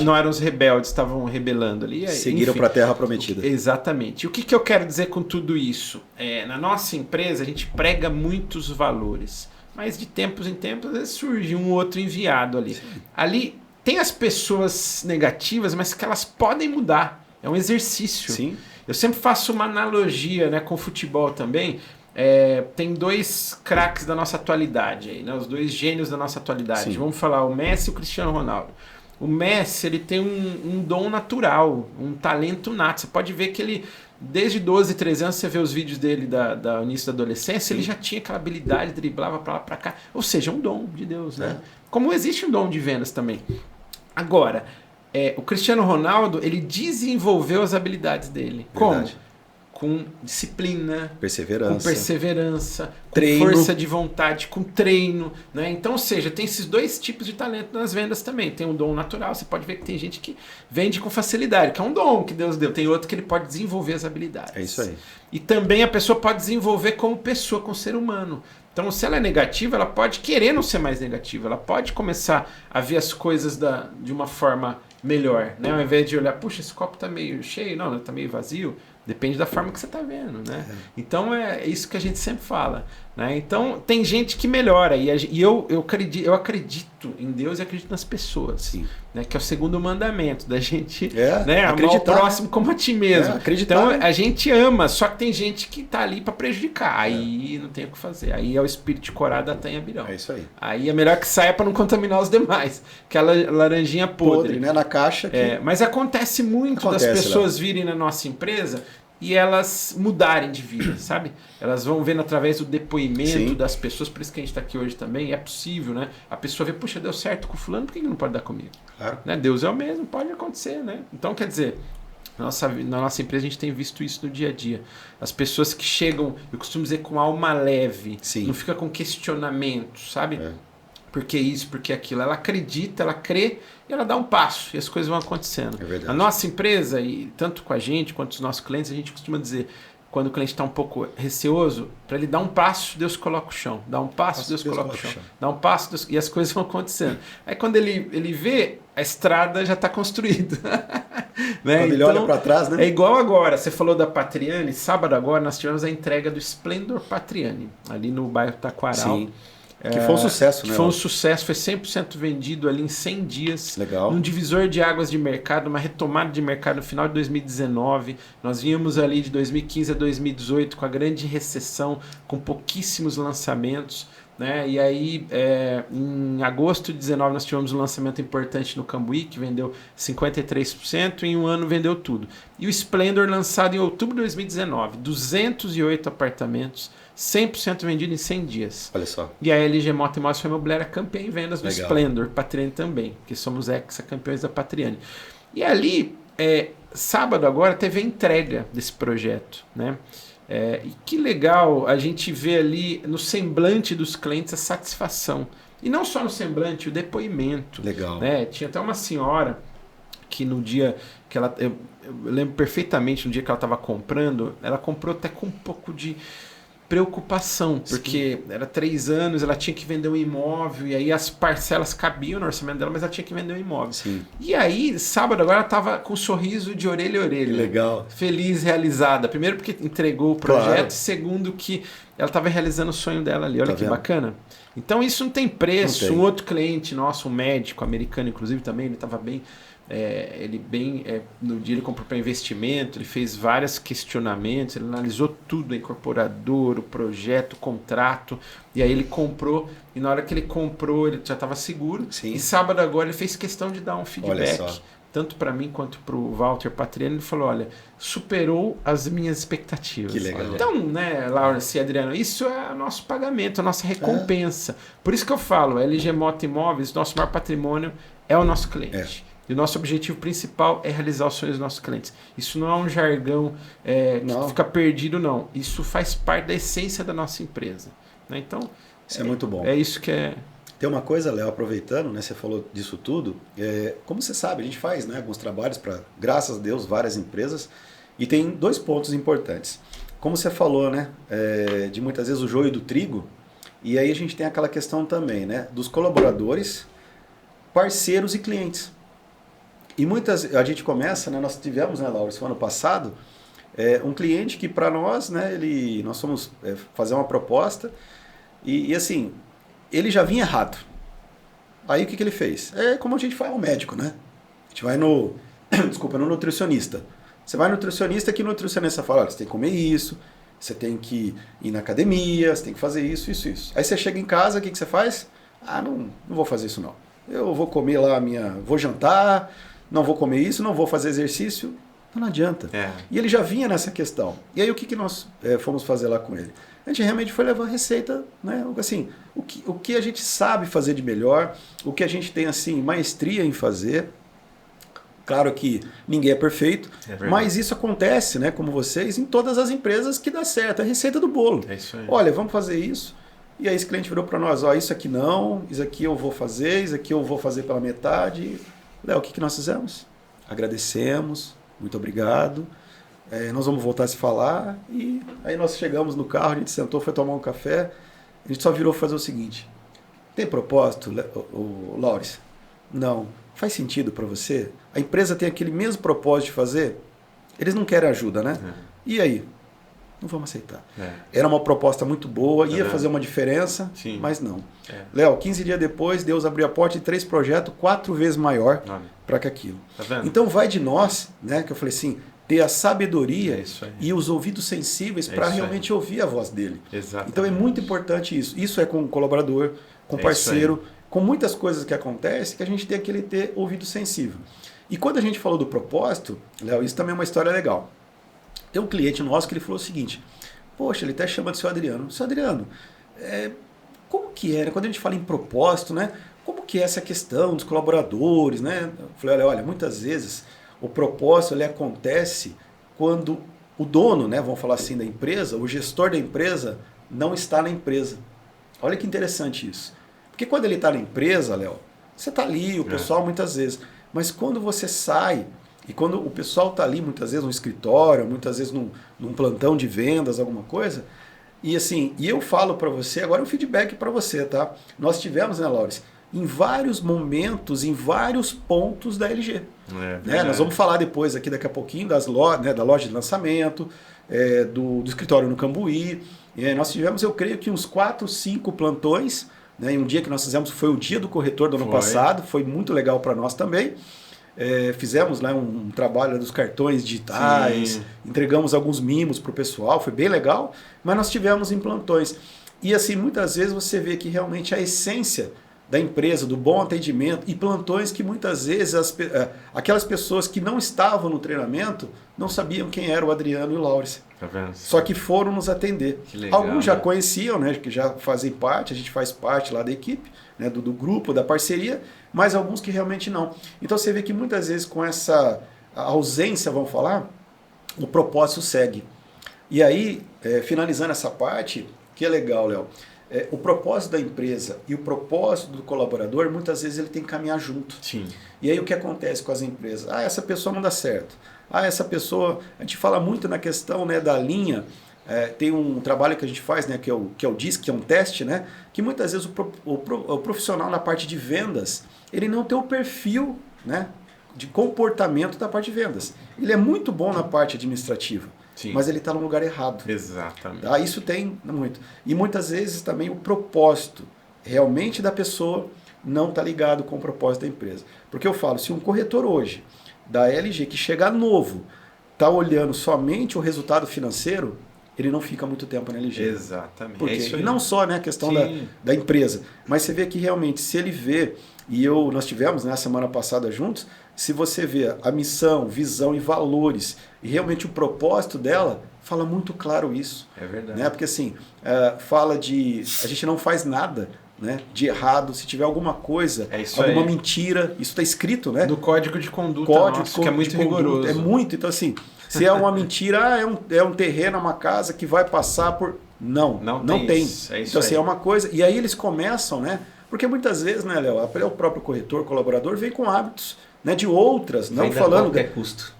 não eram os rebeldes, estavam rebelando ali. Seguiram para a terra prometida. Exatamente. E o que eu quero dizer com tudo isso? Na nossa empresa a gente prega muitos valores. Mas de tempos em tempos, às vezes surge um outro enviado ali. Sim. Ali tem as pessoas negativas, mas que elas podem mudar. É um exercício. Sim. Eu sempre faço uma analogia, né, com o futebol também. Tem 2 craques da nossa atualidade, aí, né, os 2 gênios da nossa atualidade. Sim. Vamos falar o Messi e o Cristiano Ronaldo. O Messi, ele tem um dom natural, um talento nato. Você pode ver que ele... Desde 12, 13 anos, você vê os vídeos dele da início da adolescência, ele já tinha aquela habilidade, driblava pra lá, pra cá. Ou seja, um dom de Deus, né? Como existe um dom de vendas também. Agora, o Cristiano Ronaldo, ele desenvolveu as habilidades dele. Verdade. Como? Com disciplina, perseverança, com força de vontade, com treino, né? Então, ou seja, tem esses 2 tipos de talento nas vendas também. Tem um dom natural, você pode ver que tem gente que vende com facilidade, que é um dom que Deus deu. Tem outro que ele pode desenvolver as habilidades. É isso aí. E também a pessoa pode desenvolver como pessoa, como ser humano. Então, se ela é negativa, ela pode querer não ser mais negativa. Ela pode começar a ver as coisas de uma forma melhor, né? Ao invés de olhar, puxa, esse copo tá meio cheio, não, tá meio vazio. Depende da forma que você está vendo, né? Então é isso que a gente sempre fala, né? Então tem gente que melhora e eu acredito em Deus e acredito nas pessoas, né? Que é o 2º mandamento da gente, né? Amar o próximo como a ti mesmo. Então a gente ama, só que tem gente que está ali para prejudicar, aí não tem o que fazer. Aí é o espírito de corada da Tanhabirão. É isso aí. Aí é melhor que saia para não contaminar os demais, aquela laranjinha podre, né? Na caixa. Mas acontece muito das pessoas virem na nossa empresa e elas mudarem de vida, sabe? Elas vão vendo através do depoimento das pessoas, por isso que a gente está aqui hoje também, é possível, né? A pessoa vê, puxa, deu certo com o fulano, por que não pode dar comigo? Claro. Né? Deus é o mesmo, pode acontecer, né? Então, quer dizer, na nossa empresa a gente tem visto isso no dia a dia. As pessoas que chegam, eu costumo dizer, com alma leve, não fica com questionamento, sabe? Por que isso, por que aquilo? Ela acredita, ela crê e ela dá um passo e as coisas vão acontecendo. É verdade. A nossa empresa, e tanto com a gente quanto os nossos clientes, a gente costuma dizer, quando o cliente está um pouco receoso, para ele dar um passo, Deus coloca o chão. Dá um passo, Deus coloca o chão. Dá um passo, Deus... e as coisas vão acontecendo. Aí quando ele vê, a estrada já está construída. Né? Quando ele olha para trás, né? É igual agora, você falou da Patriani, sábado agora nós tivemos a entrega do Splendor Patriani, ali no bairro Taquaral. Sim. Que foi um sucesso, né? Foi um sucesso, foi 100% vendido ali em 100 dias. Legal. Num divisor de águas de mercado, uma retomada de mercado no final de 2019. Nós vínhamos ali de 2015 a 2018 com a grande recessão, com pouquíssimos lançamentos. Né? E aí, em agosto de 2019, nós tivemos um lançamento importante no Cambuí, que vendeu 53%, e em um ano vendeu tudo. E o Splendor, lançado em outubro de 2019, 208 apartamentos, 100% vendido em 100 dias. Olha só. E a LG Moto Imóveis foi imobiliária campeã em vendas do Splendor, Patriani também, que somos ex-campeões da Patriani. E ali, sábado agora, teve a entrega desse projeto, né? E que legal a gente vê ali no semblante dos clientes a satisfação. E não só no semblante, o depoimento. Legal. Né? Tinha até uma senhora que no dia que ela... Eu lembro perfeitamente, no dia que ela estava comprando, ela comprou até com um pouco de preocupação, porque era 3 anos, ela tinha que vender um imóvel, e aí as parcelas cabiam no orçamento dela, mas ela tinha que vender um imóvel. Sim. E aí, sábado agora, ela estava com um sorriso de orelha a orelha. Legal. Feliz, realizada. Primeiro porque entregou o projeto, segundo que ela estava realizando o sonho dela ali. Olha que bacana. Então isso não tem preço. Não tem. Um outro cliente nosso, um médico americano, inclusive, também, ele estava bem no dia ele comprou para investimento, ele fez vários questionamentos, ele analisou tudo, a incorporadora, o projeto, o contrato, e aí ele comprou, e na hora que ele comprou ele já estava seguro. Sim. E sábado agora ele fez questão de dar um feedback, tanto para mim quanto para o Walter Patriani. Ele falou, olha, superou as minhas expectativas. Que legal. Então, né, Laurence e Adriano, isso é o nosso pagamento, a nossa recompensa. Por isso que eu falo, LG Moto Imóveis, nosso maior patrimônio é o nosso cliente. E o nosso objetivo principal é realizar os sonhos dos nossos clientes. Isso não é um jargão que fica perdido, não. Isso faz parte da essência da nossa empresa. Né? Então, isso é muito bom. É isso que é... Tem uma coisa, Léo, aproveitando, né, você falou disso tudo, como você sabe, a gente faz, né, alguns trabalhos para, graças a Deus, várias empresas, e tem 2 pontos importantes. Como você falou, né, de muitas vezes o joio do trigo, e aí a gente tem aquela questão também, né, dos colaboradores, parceiros e clientes. E a gente começa, né, nós tivemos, né, Laura, ano passado, um cliente que para nós, né, nós fomos fazer uma proposta e assim, ele já vinha errado. Aí o que ele fez? É como a gente vai ao médico, né? A gente vai no nutricionista. Você vai no nutricionista, que o nutricionista fala, olha, você tem que comer isso, você tem que ir na academia, você tem que fazer isso. Aí você chega em casa, o que você faz? Ah, não vou fazer isso não. Eu vou comer lá vou jantar, não vou comer isso, não vou fazer exercício. Não adianta. E ele já vinha nessa questão. E aí o que nós fomos fazer lá com ele? A gente realmente foi levar a receita, né? Assim, o que a gente sabe fazer de melhor, o que a gente tem assim maestria em fazer. Claro que ninguém é perfeito, mas isso acontece, né, como vocês, em todas as empresas que dá certo. É a receita do bolo. É isso aí. Olha, vamos fazer isso. E aí esse cliente virou para nós, isso aqui não, isso aqui eu vou fazer, isso aqui eu vou fazer pela metade. Léo, o que nós fizemos? Agradecemos, muito obrigado. Nós vamos voltar a se falar. E aí nós chegamos no carro, a gente sentou, foi tomar um café. A gente só virou fazer o seguinte: tem propósito, Laurence? Não. Faz sentido para você? A empresa tem aquele mesmo propósito de fazer? Eles não querem ajuda, né? E aí? Não vamos aceitar. Era uma proposta muito boa, ia fazer uma diferença, mas não. Léo, 15 dias depois, Deus abriu a porta de 3 projetos, 4 vezes maior para que aquilo. Então vai de nós, né, que eu falei assim, ter a sabedoria e os ouvidos sensíveis para realmente ouvir a voz dele. Exatamente. Então é muito importante isso. Isso é com o colaborador, com o parceiro, com muitas coisas que acontecem que a gente tem que ter ouvido sensível. E quando a gente falou do propósito, Léo, isso também é uma história legal. Tem um cliente nosso que ele falou o seguinte, poxa, ele até chama de seu Adriano. Seu Adriano, como que é, né? Quando a gente fala em propósito, né? Como que é essa questão dos colaboradores, né? Eu falei, olha, muitas vezes o propósito ele acontece quando o dono, né, vamos falar assim, da empresa, o gestor da empresa não está na empresa. Olha que interessante isso. Porque quando ele está na empresa, Léo, você está ali, o pessoal muitas vezes, mas quando você sai e quando o pessoal está ali, muitas vezes no escritório, muitas vezes num plantão de vendas, alguma coisa, e assim, e eu falo para você, agora um feedback para você, tá? Nós tivemos, né, Laurence, em vários momentos, em vários pontos da LG. Né? Nós vamos falar depois, aqui daqui a pouquinho, da loja de lançamento, do escritório no Cambuí. Nós tivemos, eu creio que uns 4, 5 plantões, né? E um dia que nós fizemos foi o dia do corretor do ano passado, foi muito legal para nós também. Fizemos lá um trabalho dos cartões digitais, entregamos alguns mimos para o pessoal, foi bem legal, mas nós tivemos em plantões. E assim, muitas vezes você vê que realmente a essência da empresa, do bom atendimento e plantões que muitas vezes aquelas pessoas que não estavam no treinamento não sabiam quem era o Adriano e o Laurence. Tá vendo? Só que foram nos atender. Que legal, alguns já conheciam, né, que já fazem parte, a gente faz parte lá da equipe, né, do grupo, da parceria, mas alguns que realmente não. Então você vê que muitas vezes com essa ausência, vamos falar, o propósito segue. E aí, finalizando essa parte, que é legal, Léo, o propósito da empresa e o propósito do colaborador, muitas vezes ele tem que caminhar junto. Sim. E aí o que acontece com as empresas? Essa pessoa não dá certo. Essa pessoa... A gente fala muito na questão, né, da linha. Tem um trabalho que a gente faz, né, que é o DISC, que é um teste, né, que muitas vezes o profissional na parte de vendas, ele não tem o perfil, né, de comportamento da parte de vendas. Ele é muito bom na parte administrativa. Sim. Mas ele está no lugar errado. Exatamente. Tá? Isso tem muito. E muitas vezes também o propósito realmente da pessoa não está ligado com o propósito da empresa. Porque eu falo, se um corretor hoje da LG que chegar novo está olhando somente o resultado financeiro, ele não fica muito tempo na LG. Exatamente. Porque, é isso aí. e não só, né, a questão da empresa, mas você vê que realmente, se ele vê, nós tivemos, né, a semana passada juntos, se você vê a missão, visão e valores, e realmente o propósito dela, fala muito claro isso. É verdade. Né? Porque assim, fala de, a gente não faz nada, né, de errado, se tiver alguma coisa, alguma mentira, isso está escrito, né? Do código de conduta nosso, que é muito rigoroso. É muito, então assim, se é uma mentira, é um terreno, é uma casa que vai passar por... Não tem. Isso. É isso então assim, aí. é uma coisa, e aí eles começam, né? Porque muitas vezes, né, Léo, o próprio corretor, colaborador, vem com hábitos, né, de outras, não venda falando... a qualquer custo.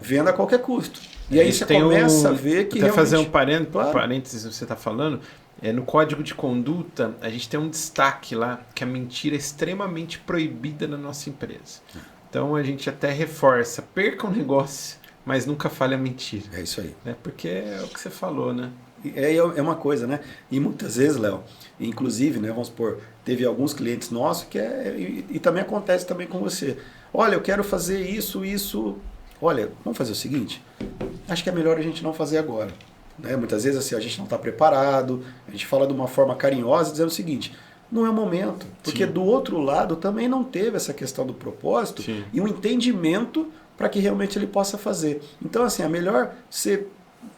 Venda a qualquer custo. E aí você começa a ver que até realmente... fazer um parênteses, você está falando, no código de conduta, a gente tem um destaque lá, que a mentira é extremamente proibida na nossa empresa. Então a gente até reforça, perca um negócio, mas nunca fale a mentira. É isso aí. Né? Porque é o que você falou, né? É uma coisa, né? E muitas vezes, Léo, inclusive, né, vamos supor, teve alguns clientes nossos que e também acontece também com você. Olha, eu quero fazer isso. Olha, vamos fazer o seguinte, acho que é melhor a gente não fazer agora. Né? Muitas vezes assim, a gente não está preparado, a gente fala de uma forma carinhosa, dizendo o seguinte, não é o momento, porque do outro lado também não teve essa questão do propósito e um entendimento para que realmente ele possa fazer. Então, assim, é melhor você,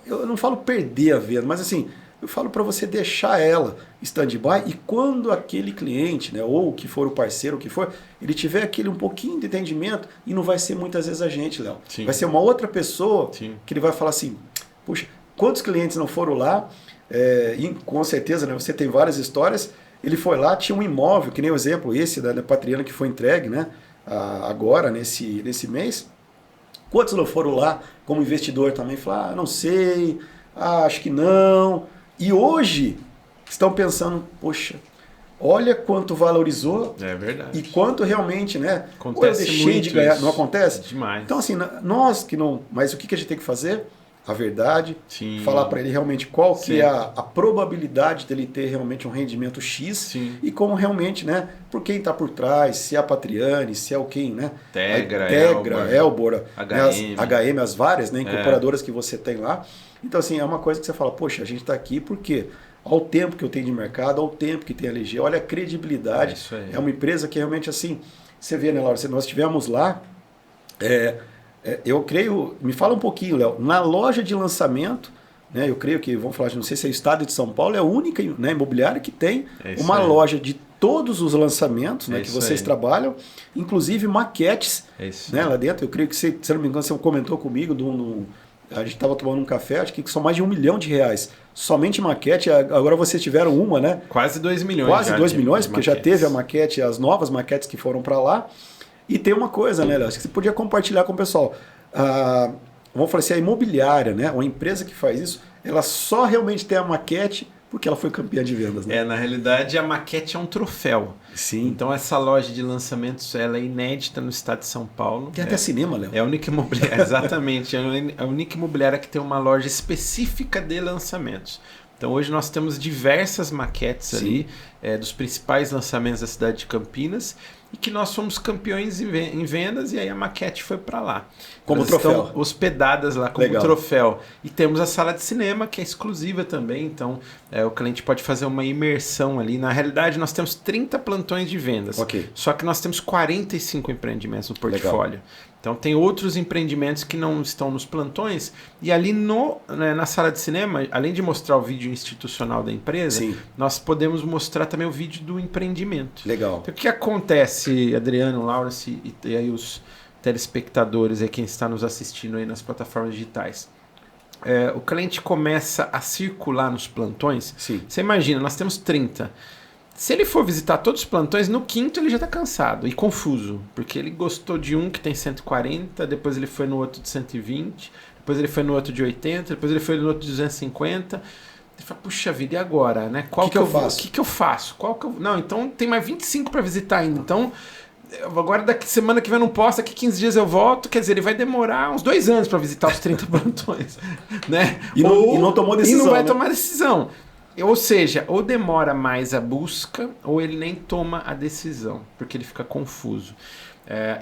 eu não falo perder a venda, mas assim, eu falo para você deixar ela stand-by e quando aquele cliente, né, ou que for o parceiro, o que for, ele tiver aquele um pouquinho de entendimento, e não vai ser muitas vezes a gente, Léo. Vai ser uma outra pessoa que ele vai falar assim, puxa, quantos clientes não foram lá, e com certeza, né, você tem várias histórias, ele foi lá, tinha um imóvel, que nem o exemplo esse da Patriana que foi entregue, né, agora, nesse mês. Quantos não foram lá como investidor também? Falaram, não sei, acho que não. E hoje estão pensando, poxa, olha quanto valorizou e quanto realmente, né? Acontece eu deixei de ganhar, não acontece? Demais. Então assim, nós que não, mas o que a gente tem que fazer? A verdade, falar para ele realmente qual que é a probabilidade dele ter realmente um rendimento X e como realmente, né, por quem está por trás, se é a Patriane, se é o quem, né? Tegra, Elbor, HM. HM, as várias, né, incorporadoras que você tem lá. Então assim, é uma coisa que você fala, poxa, a gente está aqui porque ao tempo que eu tenho de mercado, ao tempo que tem a LG, olha a credibilidade. É uma empresa que realmente assim, você vê, né, Laura, nós estivemos lá, eu creio, me fala um pouquinho, Léo, na loja de lançamento, né, eu creio que, vamos falar, não sei se é o estado de São Paulo, é a única, né, imobiliária que tem uma loja de todos os lançamentos, né, que vocês trabalham, inclusive maquetes, né, lá dentro. Eu creio que, se não me engano, você comentou comigo, a gente estava tomando um café, acho que são mais de R$1 milhão, somente maquete. Agora vocês tiveram uma, né? Quase 2 milhões. Quase 2 milhões, porque já teve a maquete, as novas maquetes que foram para lá. E tem uma coisa, né, Léo? Acho que você podia compartilhar com o pessoal. Vamos falar assim, a imobiliária, né? Uma empresa que faz isso, ela só realmente tem a maquete porque ela foi campeã de vendas, né? Na realidade, a maquete é um troféu. Sim. Então, essa loja de lançamentos, ela é inédita no estado de São Paulo. Tem até cinema, Léo. É a única imobiliária, exatamente. É a única imobiliária que tem uma loja específica de lançamentos. Então hoje nós temos diversas maquetes ali dos principais lançamentos da cidade de Campinas e que nós fomos campeões em vendas e aí a maquete foi para lá. Como Elas troféu. Estão hospedadas lá como troféu. E temos a sala de cinema que é exclusiva também, então o cliente pode fazer uma imersão ali. Na realidade nós temos 30 plantões de vendas, só que nós temos 45 empreendimentos no portfólio. Legal. Então tem outros empreendimentos que não estão nos plantões e ali na sala de cinema, além de mostrar o vídeo institucional da empresa, nós podemos mostrar também o vídeo do empreendimento. Legal. Então, o que acontece, Adriano, Laurence e aí os telespectadores, quem está nos assistindo aí nas plataformas digitais? O cliente começa a circular nos plantões. Você imagina, nós temos 30. Se ele for visitar todos os plantões, no quinto ele já está cansado e confuso, porque ele gostou de um que tem 140, depois ele foi no outro de 120, depois ele foi no outro de 80, depois ele foi no outro de 250. Ele fala, puxa vida, e agora? Né? O que eu faço? Não, então tem mais 25 para visitar ainda. Então, agora daqui semana que vem eu não posso, daqui 15 dias eu volto. Quer dizer, ele vai demorar uns 2 anos para visitar os 30 plantões. Né? E não tomou decisão. E não vai tomar decisão. Ou seja, ou demora mais a busca, ou ele nem toma a decisão, porque ele fica confuso.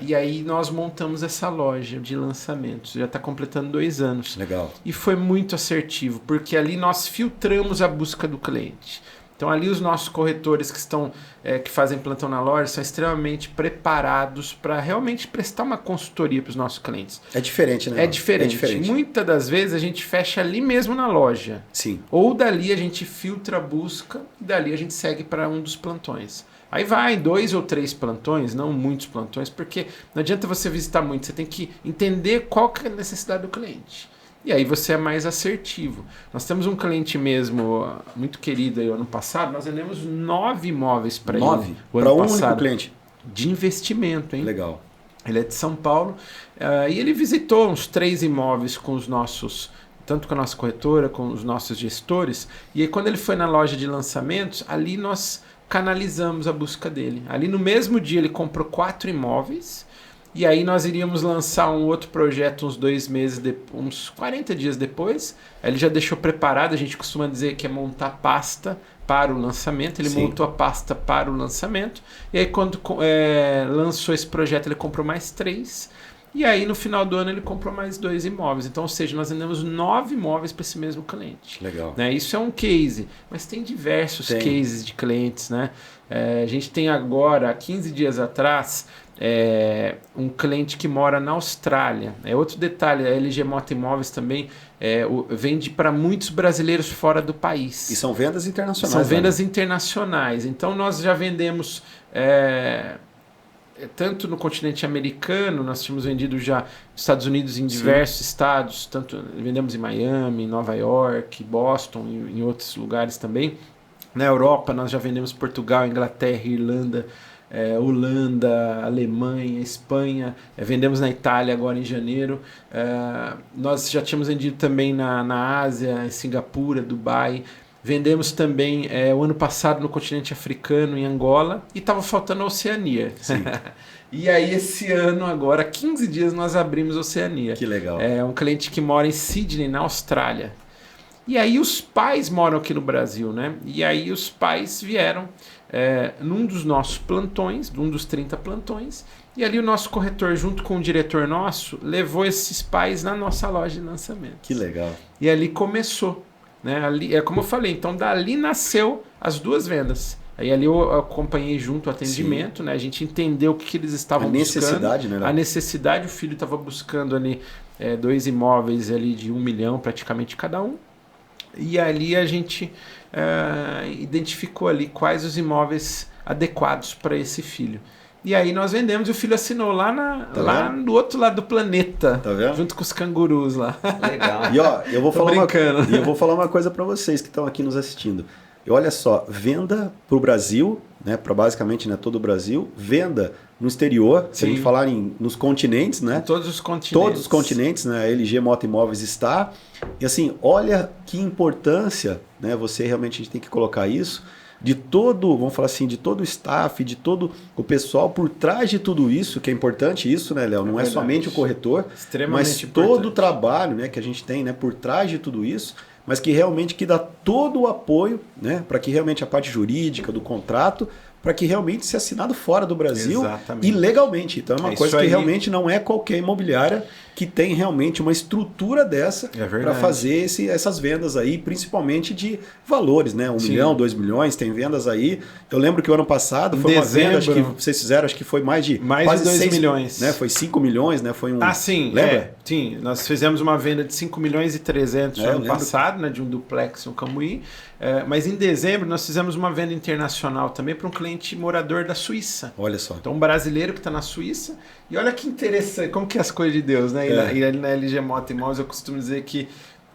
E aí nós montamos essa loja de lançamentos, já está completando 2 anos. Legal. E foi muito assertivo, porque ali nós filtramos a busca do cliente. Então ali os nossos corretores que fazem plantão na loja são extremamente preparados para realmente prestar uma consultoria para os nossos clientes. É diferente, né? É diferente. Muitas das vezes a gente fecha ali mesmo na loja. Sim. Ou dali a gente filtra a busca e dali a gente segue para um dos plantões. Aí vai 2 ou 3 plantões, não muitos plantões, porque não adianta você visitar muito, você tem que entender qual que é a necessidade do cliente. E aí você é mais assertivo. Nós temos um cliente mesmo, muito querido aí, o ano passado, nós vendemos 9 imóveis para ele. 9? Para um único cliente? De investimento, hein? Legal. Ele é de São Paulo e ele visitou uns 3 imóveis com os nossos, tanto com a nossa corretora, com os nossos gestores. E aí quando ele foi na loja de lançamentos, ali nós canalizamos a busca dele. Ali no mesmo dia ele comprou 4 imóveis. E aí nós iríamos lançar um outro projeto uns 2 meses, uns 40 dias depois. Aí ele já deixou preparado, a gente costuma dizer que é montar pasta para o lançamento. Ele montou a pasta para o lançamento. E aí quando lançou esse projeto ele comprou mais 3. E aí no final do ano ele comprou mais 2 imóveis. Então, ou seja, nós vendemos 9 imóveis para esse mesmo cliente. Legal. Né? Isso é um case, mas tem diversos cases de clientes. Né? A gente tem agora, há 15 dias atrás... um cliente que mora na Austrália. Outro detalhe, a LG Mota Imóveis também vende para muitos brasileiros fora do país. E são vendas internacionais. São vendas internacionais. Então nós já vendemos tanto no continente americano, nós tínhamos vendido já nos Estados Unidos em diversos estados, tanto vendemos em Miami, Nova York, Boston e em outros lugares também. Na Europa nós já vendemos Portugal, Inglaterra, Irlanda, Holanda, Alemanha, Espanha, vendemos na Itália agora em janeiro, nós já tínhamos vendido também na Ásia, em Singapura, Dubai, vendemos também o ano passado no continente africano, em Angola, e estava faltando a Oceania. E aí esse ano agora, 15 dias, nós abrimos a Oceania. Que legal. É um cliente que mora em Sydney, na Austrália. E aí os pais moram aqui no Brasil, né? E aí os pais vieram num dos nossos plantões, num dos 30 plantões, e ali o nosso corretor, junto com o diretor nosso, levou esses pais na nossa loja de lançamento. Que legal. E ali começou, né? Ali, como eu falei, então dali nasceu as 2 vendas. Aí ali eu acompanhei junto o atendimento, né? A gente entendeu o que eles estavam buscando. A necessidade, né? A necessidade, o filho estava buscando ali 2 imóveis ali de 1 milhão praticamente cada um. E ali a gente identificou ali quais os imóveis adequados para esse filho. E aí nós vendemos e o filho assinou lá do outro lado do planeta, junto com os cangurus lá. Legal. E ó, eu vou falar uma coisa para vocês que estão aqui nos assistindo. E olha só, venda para o Brasil, né, para basicamente, né, todo o Brasil, venda no exterior, se a gente falar nos continentes, né? Todos os continentes. Todos os continentes, né? A LG Mota Imóveis está. E assim, olha que importância, né? Você realmente, a gente tem que colocar isso, de todo, vamos falar assim, de todo o staff, de todo o pessoal por trás de tudo isso, que é importante isso, né, Léo? Não é somente o corretor, mas todo o trabalho, né, que a gente tem, né, por trás de tudo isso, mas que realmente que dá todo o apoio, né, para que realmente a parte jurídica do contrato, para que realmente seja assinado fora do Brasil e legalmente. Então é uma coisa que realmente não é qualquer imobiliária que tem realmente uma estrutura dessa para fazer essas vendas aí, principalmente de valores, né? 1 milhão, 2 milhões, tem vendas aí. Eu lembro que o ano passado foi uma venda, acho que vocês fizeram, acho que foi mais de quase 2 6 milhões. Né? Foi 5 milhões, né? Foi sim. Lembra? Sim, nós fizemos uma venda de 5 milhões e 300 no ano passado, né? De um duplex no Cambuí. Mas em dezembro nós fizemos uma venda internacional também para um cliente morador da Suíça. Olha só. Então um brasileiro que está na Suíça. E olha que interessante, como que é as coisas de Deus, né? E na LG Mota Imóveis eu costumo dizer que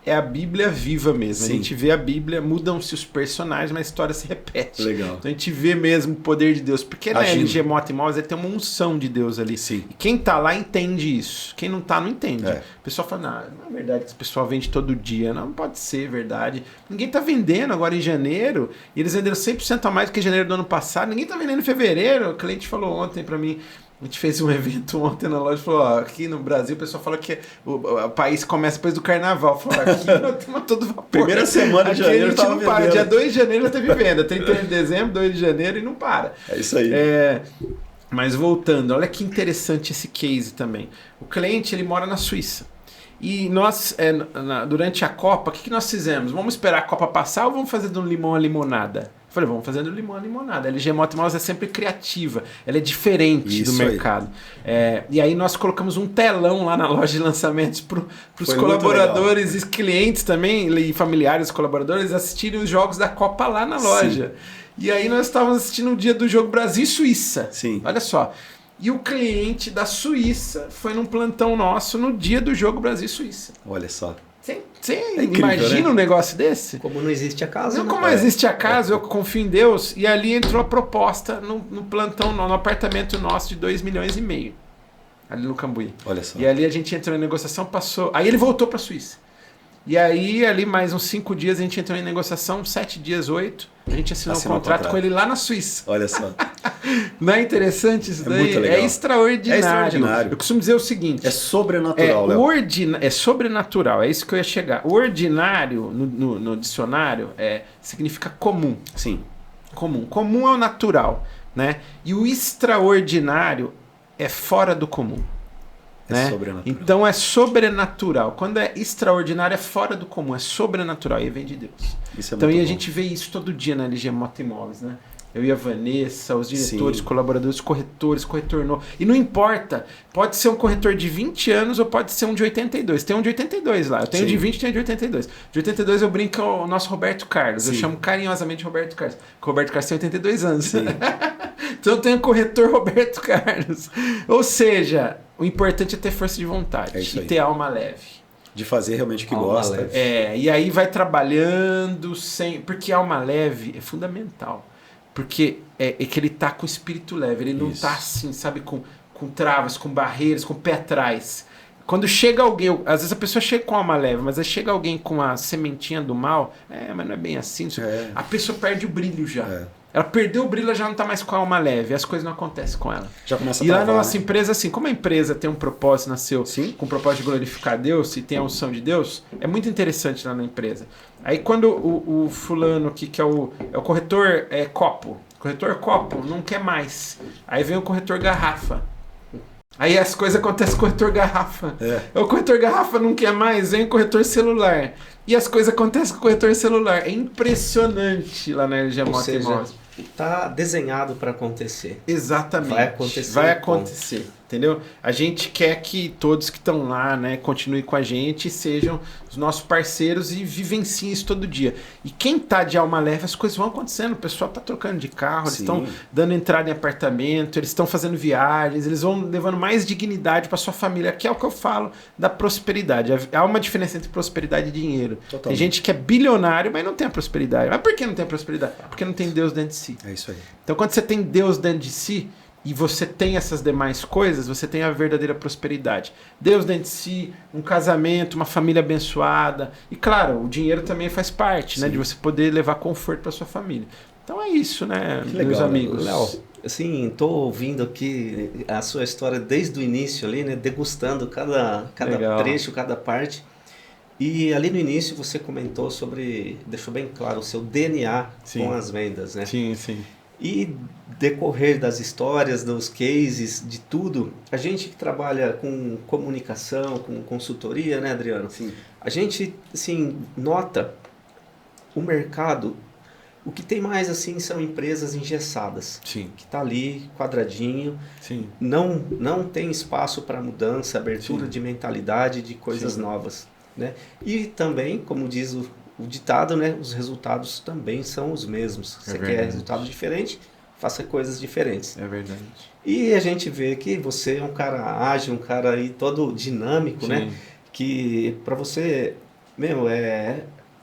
é a Bíblia viva mesmo. Sim. A gente vê a Bíblia, mudam-se os personagens, mas a história se repete. Legal. Então a gente vê mesmo o poder de Deus. Porque na LG Mota Imóveis tem uma unção de Deus ali. Sim. E quem tá lá entende isso. Quem não tá, não entende. O pessoal fala, não é verdade que esse pessoal vende todo dia. Não pode ser verdade. Ninguém tá vendendo agora em janeiro. E eles venderam 100% a mais do que em janeiro do ano passado. Ninguém tá vendendo em fevereiro. O cliente falou ontem para mim A gente fez um evento ontem na loja e falou, ó, aqui no Brasil o pessoal fala que o país começa depois do carnaval. Falou, aqui nós estamos todo vapor. Primeira semana de janeiro a gente não para. vendendo. Dia 2 de janeiro já teve venda, 31 de dezembro, 2 de janeiro e não para. É isso aí. Mas voltando, olha que interessante esse case também. O cliente, ele mora na Suíça. E nós, durante a Copa, o que nós fizemos? Vamos esperar a Copa passar ou vamos fazer do limão a limonada? Eu falei, vamos fazer do limão a limonada. A LG Moto Mouse é sempre criativa, ela é diferente do mercado. E aí nós colocamos um telão lá na loja de lançamentos para os colaboradores e clientes também, e familiares dos colaboradores, assistirem os jogos da Copa lá na loja. Sim. E aí nós estávamos assistindo o dia do jogo Brasil e Suíça. Sim. Olha só. E o cliente da Suíça foi num plantão nosso no dia do jogo Brasil e Suíça. Olha só. Você imagina, né, um negócio desse? Como não existe acaso. Não, né? Como existe acaso, eu confio em Deus. E ali entrou a proposta no plantão, no apartamento nosso de 2,5 milhões. Ali no Cambuí. Olha só. E ali a gente entrou em negociação, passou. Aí ele voltou para a Suíça. E aí, ali mais uns 5 dias, a gente entrou em negociação, 7 dias, 8. A gente assinou um contrato com ele lá na Suíça. Olha só. Não é interessante isso daí? Muito legal. É extraordinário. É extraordinário. Eu costumo dizer o seguinte... É sobrenatural, Léo. É sobrenatural, é isso que eu ia chegar. O ordinário, no dicionário, significa comum. Sim. Comum. Comum é o natural, né? E o extraordinário é fora do comum. Né? Sobrenatural. Então é sobrenatural. Quando é extraordinário, é fora do comum, é sobrenatural. E vem de Deus. Isso é então, muito a bom. gente vê isso todo dia na LG Moto Imóveis, né? Eu e a Vanessa, os diretores, colaboradores, corretores, corretor novo. E não importa, pode ser um corretor de 20 anos ou pode ser um de 82. Tem um de 82 lá. Eu tenho de 20 e tenho de 82. De 82 eu brinco o nosso Roberto Carlos. Eu chamo carinhosamente Roberto Carlos. Porque o Roberto Carlos tem 82 anos. Então eu tenho o corretor Roberto Carlos. Ou seja, o importante é ter força de vontade e ter alma leve. De fazer realmente o que gosta. E aí vai trabalhando sem... Porque alma leve é fundamental. Porque é que ele tá com o espírito leve. Ele não tá assim, sabe, com travas, com barreiras, com o pé atrás. Quando chega alguém... Às vezes a pessoa chega com alma leve, mas aí chega alguém com a sementinha do mal. Mas não é bem assim. A pessoa perde o brilho já. Ela perdeu o brilho, ela já não está mais com a alma leve. As coisas não acontecem com ela. Já começa a travar, lá na nossa empresa, assim, como a empresa tem um propósito, nasceu com o propósito de glorificar Deus e tem a unção de Deus, é muito interessante lá na empresa. Aí quando o fulano aqui, que é o corretor copo, não quer mais. Aí vem o corretor garrafa. Aí as coisas acontecem com o corretor garrafa. O corretor garrafa não quer mais, vem o corretor celular. E as coisas acontecem com o corretor celular. É impressionante lá na LG Moto Imóveis. Está desenhado para acontecer. Exatamente. Vai acontecer. Entendeu? A gente quer que todos que estão lá, né, continuem com a gente e sejam os nossos parceiros e vivenciem isso todo dia. E quem tá de alma leve, as coisas vão acontecendo. O pessoal tá trocando de carro, eles estão dando entrada em apartamento, eles estão fazendo viagens, eles vão levando mais dignidade para sua família, que é o que eu falo da prosperidade. Há uma diferença entre prosperidade e dinheiro. Totalmente. Tem gente que é bilionário, mas não tem a prosperidade. Mas por que não tem a prosperidade? Porque não tem Deus dentro de si. É isso aí. Então quando você tem Deus dentro de si, e você tem essas demais coisas, você tem a verdadeira prosperidade. Deus dentro de si, um casamento, uma família abençoada. E claro, o dinheiro também faz parte, né, de você poder levar conforto para sua família. Então é isso, né, meus amigos. Léo, assim, estou ouvindo aqui a sua história desde o início ali, né, degustando cada trecho, cada parte. E ali no início você comentou sobre, deixou bem claro, o seu DNA com as vendas, né? Sim, sim. E decorrer das histórias, dos cases, de tudo, a gente que trabalha com comunicação, com consultoria, né, Adriano? Sim. A gente, assim, nota o mercado, o que tem mais, assim, são empresas engessadas. Sim. Que tá ali, quadradinho. Sim. Não tem espaço para mudança, abertura de mentalidade, de coisas novas, né? E também, como diz o ditado, né? Os resultados também são os mesmos. Você quer resultado diferente, faça coisas diferentes. É verdade. E a gente vê que você é um cara ágil, um cara aí todo dinâmico, né? Que para você,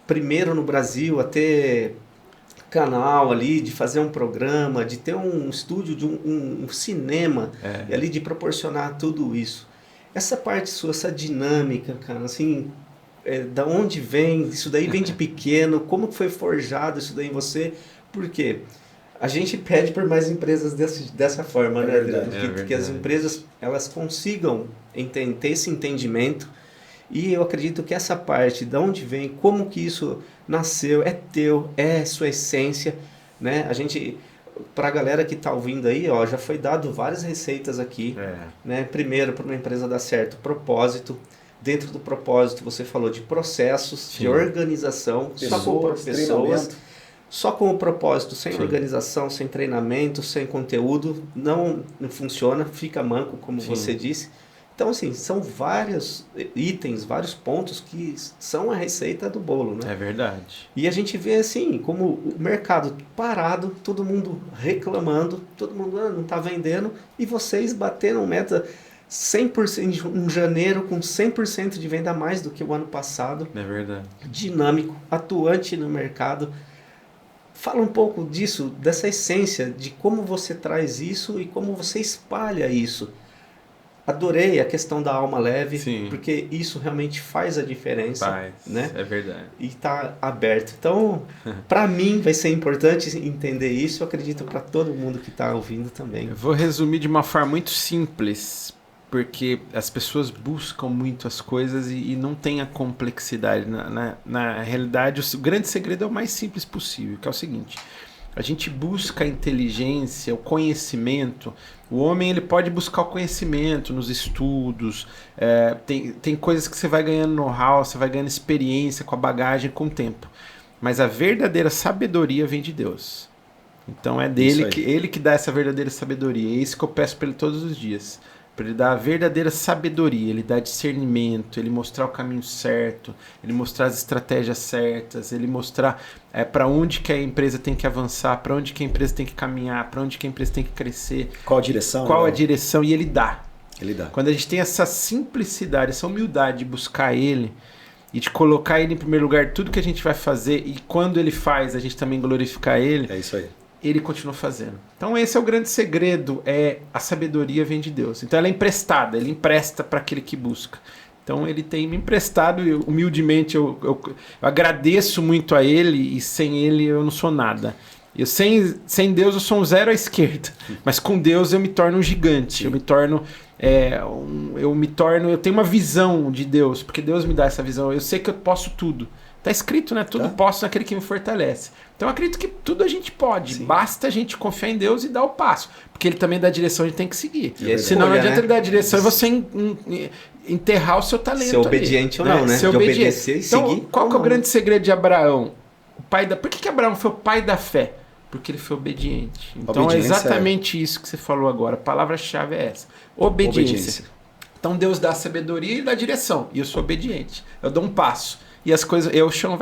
primeiro no Brasil a ter canal ali, de fazer um programa, de ter um estúdio, de um cinema, e ali de proporcionar tudo isso. Essa parte sua, essa dinâmica, cara, assim... da onde vem? Isso daí vem de pequeno? Como foi forjado isso daí em você? Por quê? A gente pede por mais empresas dessa forma, né, Adriano? Que as empresas elas consigam ter esse entendimento. E eu acredito que essa parte, de onde vem, como que isso nasceu, é teu, é sua essência, né? A gente, para a galera que está ouvindo aí, ó, já foi dado várias receitas aqui, né? Primeiro, para uma empresa dar certo, propósito. Dentro do propósito, você falou de processos, de organização, só com pessoas. Só com o propósito, sem organização, sem treinamento, sem conteúdo, não funciona, fica manco, como você disse. Então, assim, são vários itens, vários pontos que são a receita do bolo, né? É verdade. E a gente vê, assim, como o mercado parado, todo mundo reclamando, todo mundo não está vendendo, e vocês bateram meta 100% em janeiro, com 100% de venda a mais do que o ano passado. É verdade. Dinâmico, atuante no mercado. Fala um pouco disso, dessa essência, de como você traz isso e como você espalha isso. Adorei a questão da alma leve, porque isso realmente faz a diferença, né? É verdade. E está aberto. Então, para mim vai ser importante entender isso, eu acredito para todo mundo que está ouvindo também. Eu vou resumir de uma forma muito simples, porque as pessoas buscam muito as coisas e não tem a complexidade. Na realidade, o grande segredo é o mais simples possível, que é o seguinte: a gente busca a inteligência, o conhecimento. O homem ele pode buscar o conhecimento nos estudos, tem coisas que você vai ganhando know-how, você vai ganhando experiência com a bagagem, com o tempo. Mas a verdadeira sabedoria vem de Deus. Então é dele ele que dá essa verdadeira sabedoria. É isso que eu peço para ele todos os dias. Para ele dar a verdadeira sabedoria, ele dar discernimento, ele mostrar o caminho certo, ele mostrar as estratégias certas, ele mostrar para onde que a empresa tem que avançar, para onde que a empresa tem que caminhar, para onde que a empresa tem que crescer. Qual a direção? Qual a direção, e ele dá. Ele dá. Quando a gente tem essa simplicidade, essa humildade de buscar ele e de colocar ele em primeiro lugar, tudo que a gente vai fazer, e quando ele faz, a gente também glorificar ele. É isso aí. Ele continua fazendo. Então esse é o grande segredo, a sabedoria vem de Deus. Então ela é emprestada, ele empresta para aquele que busca. Então ele tem me emprestado e humildemente eu agradeço muito a ele, e sem ele eu não sou nada. Sem Deus eu sou um zero à esquerda, mas com Deus eu me torno um gigante. Eu me torno eu tenho uma visão de Deus, porque Deus me dá essa visão. Eu sei que eu posso tudo. Está escrito, né? Tudo posso naquele que me fortalece. Então eu acredito que tudo a gente pode. Sim. Basta a gente confiar em Deus e dar o passo. Porque ele também dá a direção, a gente tem que seguir. Senão não adianta ele dar a direção e você enterrar o seu talento. Ser obediente ou não, né? Ser obediente. Obedecer e então, seguir. Qual que é o grande segredo de Abraão? Por que Abraão foi o pai da fé? Porque ele foi obediente. Então é exatamente isso que você falou agora. A palavra-chave é essa. Obediência. Então Deus dá a sabedoria e dá a direção. E eu sou obediente. Eu dou um passo. E as coisas, o chão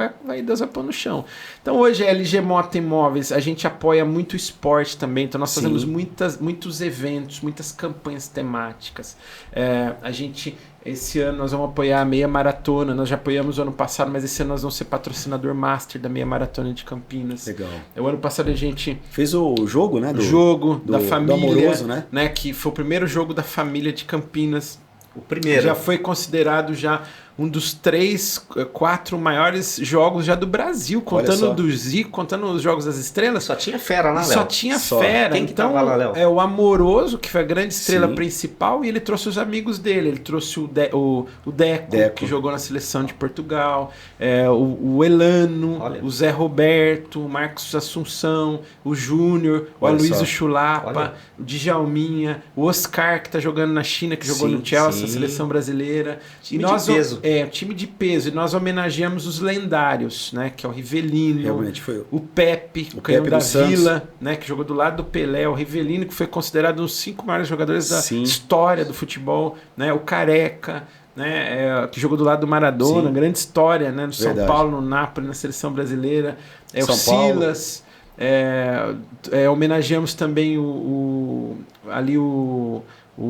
Deus vai pôr no chão. Então hoje a LG Moto Imóveis, a gente apoia muito o esporte também. Então nós fazemos muitos eventos, muitas campanhas temáticas. Esse ano nós vamos apoiar a meia maratona. Nós já apoiamos o ano passado, mas esse ano nós vamos ser patrocinador master da meia maratona de Campinas. Legal. O ano passado a gente fez o jogo, né? Da família, do Amoroso, né? Que foi o primeiro jogo da família de Campinas. O primeiro. Já foi considerado um dos 3, 4 maiores jogos já do Brasil, contando do Zico, contando os Jogos das Estrelas. Só tinha fera lá, Léo. Só tinha fera. Quem que então, tava lá, Léo? É o Amoroso, que foi a grande estrela principal, e ele trouxe os amigos dele. Ele trouxe o Deco, que jogou na seleção de Portugal, o Elano, o Zé Roberto, o Marcos Assunção, o Júnior, o Aloysio Chulapa, o Djalminha, o Oscar, que está jogando na China, que jogou no Chelsea, a seleção brasileira. Time de peso. Time de peso. E nós homenageamos os lendários, né? Que é o Rivelino, realmente foi o Pepe, o canhão da Vila, né? Que jogou do lado do Pelé, o Rivelino, que foi considerado um dos 5 maiores jogadores da história do futebol, né? O Careca, né? Que jogou do lado do Maradona, grande história, né? No São Paulo, no Napoli, na seleção brasileira. O Silas. Homenageamos também o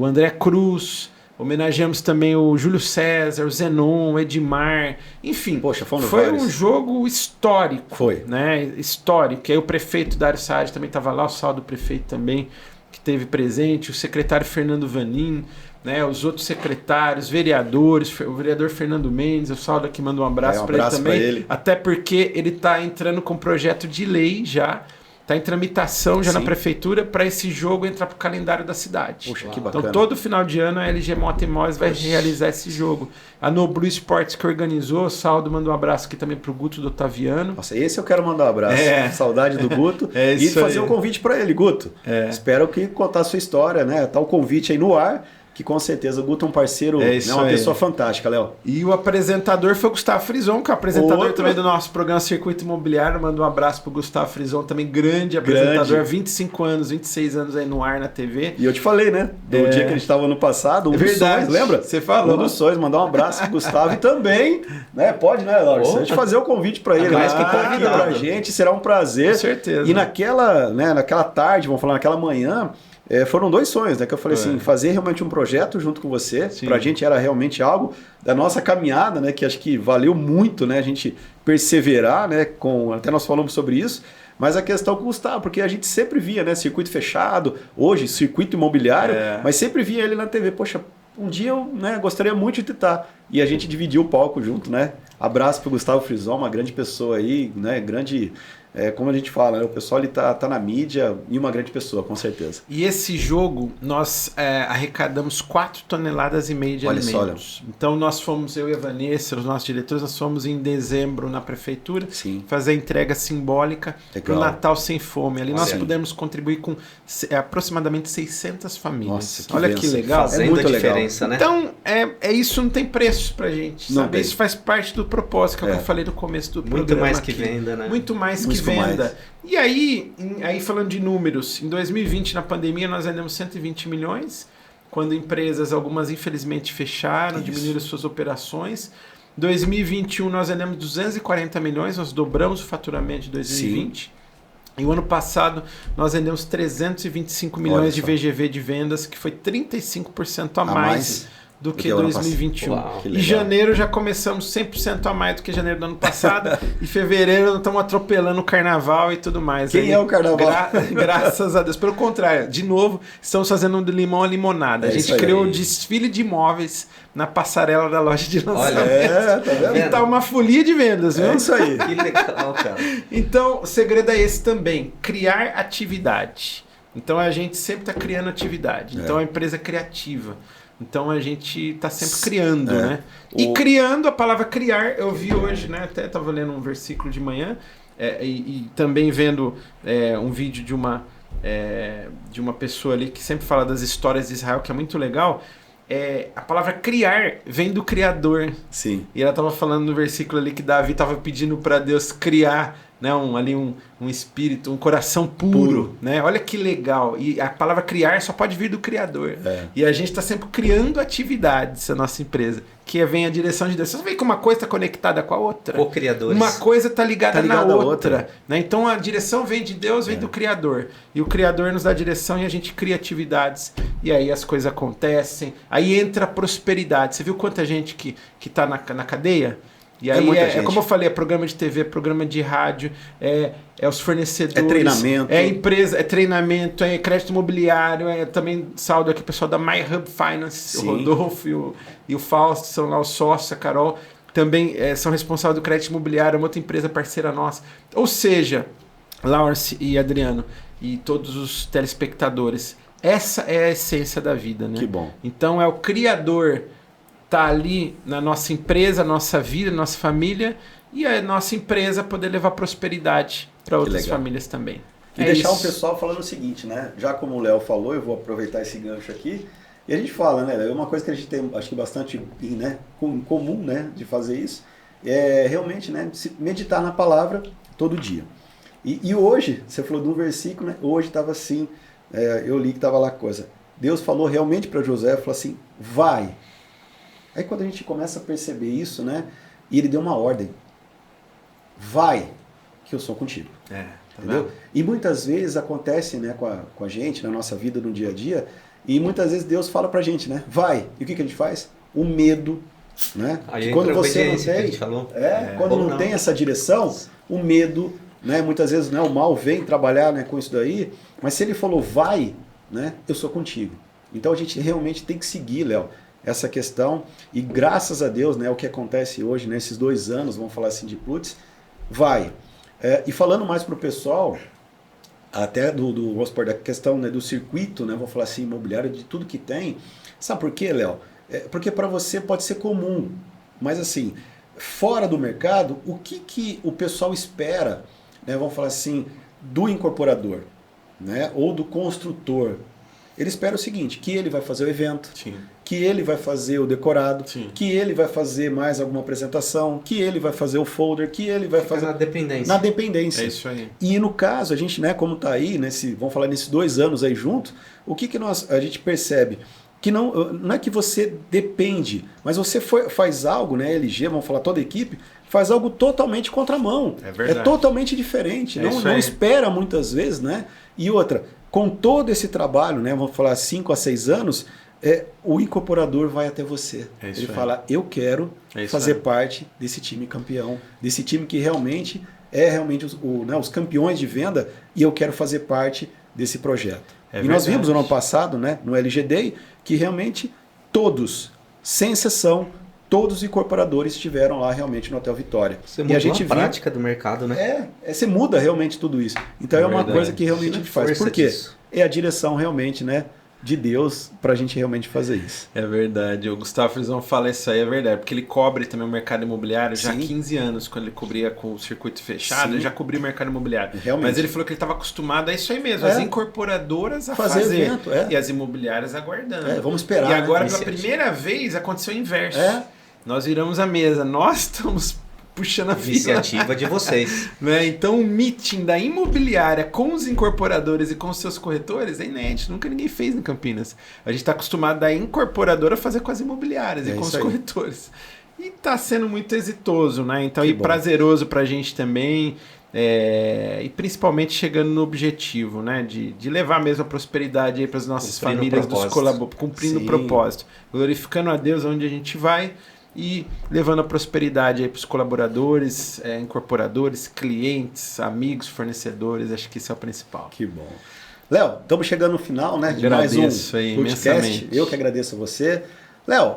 André Cruz. Homenageamos também o Júlio César, o Zenon, o Edmar, enfim. Poxa, foi um jogo histórico. Foi. Né? Histórico. Aí o prefeito Dário Saad também estava lá, o Saldo prefeito também, que esteve presente, o secretário Fernando Vanin, né? Os outros secretários, vereadores, o vereador Fernando Mendes, o Saldo aqui manda um abraço para ele também. Até porque ele está entrando com um projeto de lei já Está em tramitação já Sim. na prefeitura para esse jogo entrar para o calendário da cidade. Poxa, que bacana. Então, todo final de ano, a LG Moto Imóveis vai realizar esse jogo. A Noblu Esportes que organizou, o Saldo manda um abraço aqui também para o Guto do Otaviano. Nossa, esse eu quero mandar um abraço. Saudade do Guto. É e isso fazer aí. um convite para ele, Guto. Espero que contar a sua história, né? Tá o convite aí no ar, que com certeza o Guto é um parceiro, né, uma pessoa fantástica, Léo. E o apresentador foi o Gustavo Frison, que é o apresentador Outro. também do nosso programa Circuito Imobiliário. Manda um abraço pro Gustavo Frison, também grande apresentador, 25 anos, 26 anos aí no ar na TV. E eu te falei, né? Do dia que a gente estava no passado, um dos sonhos, lembra? Você falou. Um dos sonhos, mandar um abraço pro Gustavo e também, né? Pode, né, Laura? A gente fazer o convite para ele, mais né? que convidado. Pra gente, será um prazer. Com certeza. E naquela tarde, vamos falar, naquela manhã, foram 2 sonhos, né? Que eu falei assim, fazer realmente um projeto junto com você. Sim. Pra gente era realmente algo da nossa caminhada, né? Que acho que valeu muito, né? A gente perseverar, né? Até nós falamos sobre isso. Mas a questão com o Gustavo, porque a gente sempre via, né? Circuito fechado, hoje circuito imobiliário, mas sempre via ele na TV. Poxa, um dia eu, né, gostaria muito de estar. E a gente dividiu o palco junto, né? Abraço pro Gustavo Frison, uma grande pessoa aí, né? Grande... como a gente fala, né? O pessoal ele tá na mídia e uma grande pessoa, com certeza. E esse jogo, nós arrecadamos 4,5 toneladas de Olha só, alimentos. Então nós fomos, eu e a Vanessa, os nossos diretores, nós fomos em dezembro na prefeitura fazer a entrega simbólica para o Natal Sem Fome. Ali nós pudemos contribuir com aproximadamente 600 famílias. Nossa, olha que legal. Fazendo muito a diferença, né? Então, isso não tem preço pra gente, Não sabe? tem. Isso faz parte do propósito, que é o que eu falei no começo do programa. Muito mais aqui. que venda, né? Muito mais Muito que venda. mais. E aí falando de números, em 2020, na pandemia, nós vendemos 120 milhões, quando empresas, algumas infelizmente fecharam, diminuíram suas operações. 2021 nós vendemos 240 milhões, nós dobramos o faturamento de 2020. E o ano passado nós vendemos 325 milhões de VGV de vendas, que foi 35% a mais do que 2021. Uau, que em legal. janeiro já começamos 100% a mais do que janeiro do ano passado. E fevereiro nós estamos atropelando o carnaval e tudo mais. Quem é o carnaval? Graças a Deus. Pelo contrário, de novo, estamos fazendo de limão a limonada. A gente criou um desfile de imóveis na passarela da loja de lançamento. Olha, tá vendo? E tá uma folia de vendas, viu? É isso aí. Que legal, cara. Então, o segredo é esse também, criar atividade. Então, a gente sempre está criando atividade. Então, a empresa é criativa. Então, a gente está sempre criando, né? E criando, a palavra criar, eu vi hoje, né? Até estava lendo um versículo de manhã e também vendo um vídeo de uma pessoa ali que sempre fala das histórias de Israel, que é muito legal. A palavra criar vem do Criador. Sim. E ela estava falando no versículo ali que Davi estava pedindo para Deus criar, né, um espírito, um coração puro, né? Olha que legal. E a palavra criar só pode vir do Criador. E a gente está sempre criando atividades, a nossa empresa, que vem a direção de Deus. Você vê que uma coisa está conectada com a outra. Co-criadores. Uma coisa está ligada na à outra. Né? Então a direção vem de Deus, vem do Criador. E o Criador nos dá a direção e a gente cria atividades. E aí as coisas acontecem. Aí entra a prosperidade. Você viu quanta gente que está na cadeia? E aí como eu falei, é programa de TV, é programa de rádio, é os fornecedores, é treinamento, é empresa, é treinamento, é crédito imobiliário, também saldo aqui o pessoal da MyHub Finance, o Rodolfo e o Fausto, são lá os sócios, a Carol, também são responsáveis do crédito imobiliário, é uma outra empresa parceira nossa. Ou seja, Laurence e Adriano e todos os telespectadores, essa é a essência da vida, né? Que bom. Então é o Criador tá ali na nossa empresa, nossa vida, nossa família, e a nossa empresa poder levar prosperidade para outras famílias também. E deixar o pessoal falando o seguinte, né? Já como o Léo falou, eu vou aproveitar esse gancho aqui, e a gente fala, né? É uma coisa que a gente tem, acho que bastante em comum, né? De fazer isso, é realmente, né? Meditar na palavra todo dia. E hoje, você falou de um versículo, né? Hoje estava assim, eu li que estava lá coisa. Deus falou realmente para José, falou assim, vai. Aí quando a gente começa a perceber isso, né? E ele deu uma ordem. Vai, que eu sou contigo. Entendeu? E muitas vezes acontece, né, com a gente, na nossa vida, no dia a dia, e muitas vezes Deus fala pra gente, né? Vai. E o que a gente faz? O medo, né? Aí quando você não que a tem, gente falou. quando não tem essa direção, o medo, né? Muitas vezes, né, o mal vem trabalhar, né, com isso daí, mas se ele falou vai, né? Eu sou contigo. Então a gente realmente tem que seguir, Léo, essa questão, e graças a Deus, né, o que acontece hoje, nesses 2 anos, vamos falar assim, de Plutz, vai. E falando mais para o pessoal, até vamos supor, da questão, né, do circuito, né, vou falar assim, imobiliário, de tudo que tem. Sabe por quê, Léo? Porque para você pode ser comum, mas assim, fora do mercado, o que o pessoal espera, né, vamos falar assim, do incorporador, né, ou do construtor? Ele espera o seguinte, que ele vai fazer o evento, Sim. que ele vai fazer o decorado, Sim. que ele vai fazer mais alguma apresentação, que ele vai fazer o folder, que ele vai fazer... na dependência. Na dependência. É isso aí. E no caso, a gente, né, como está aí, vamos falar nesses 2 anos aí junto, o que a gente percebe? Que não é que você depende, mas você faz algo, né, LG, vamos falar toda a equipe, faz algo totalmente contramão. É verdade. É totalmente diferente. Não espera muitas vezes, né? E outra, com todo esse trabalho, né, vamos falar 5 a 6 anos, o incorporador vai até você. Ele fala, eu quero fazer parte desse time campeão, desse time que realmente os campeões de venda, e eu quero fazer parte desse projeto. Nós vimos no ano passado, né, no LG Day, que realmente todos, sem exceção, todos os incorporadores estiveram lá realmente no Hotel Vitória. Você muda a prática do mercado, né? Você muda realmente tudo isso. Então é uma coisa que realmente a gente faz. Por quê? É a direção realmente, né, de Deus para a gente realmente fazer isso. É verdade. O Gustavo Frisão fala isso aí, é verdade. Porque ele cobre também o mercado imobiliário já há 15 anos, quando ele cobria com o circuito fechado, ele já cobria o mercado imobiliário. Realmente. Mas ele falou que ele estava acostumado a isso aí mesmo, as incorporadoras a fazer evento, e as imobiliárias aguardando. Vamos esperar. E agora, pela primeira vez, aconteceu o inverso. Nós viramos a mesa, nós estamos puxando a iniciativa de vocês. Né? Então, o meeting da imobiliária com os incorporadores e com os seus corretores é inédito. Nunca ninguém fez em Campinas. A gente está acostumado da incorporadora a fazer com as imobiliárias e com os corretores. E está sendo muito exitoso, né? Então, prazeroso para a gente também. E principalmente chegando no objetivo, né? De levar mesmo a prosperidade para as nossas famílias, dos colaboradores, cumprindo o propósito, glorificando a Deus onde a gente vai. E levando a prosperidade para os colaboradores, incorporadores, clientes, amigos, fornecedores. Acho que isso é o principal. Que bom. Léo, estamos chegando no final, né, de mais um podcast. Eu que agradeço a você. Léo,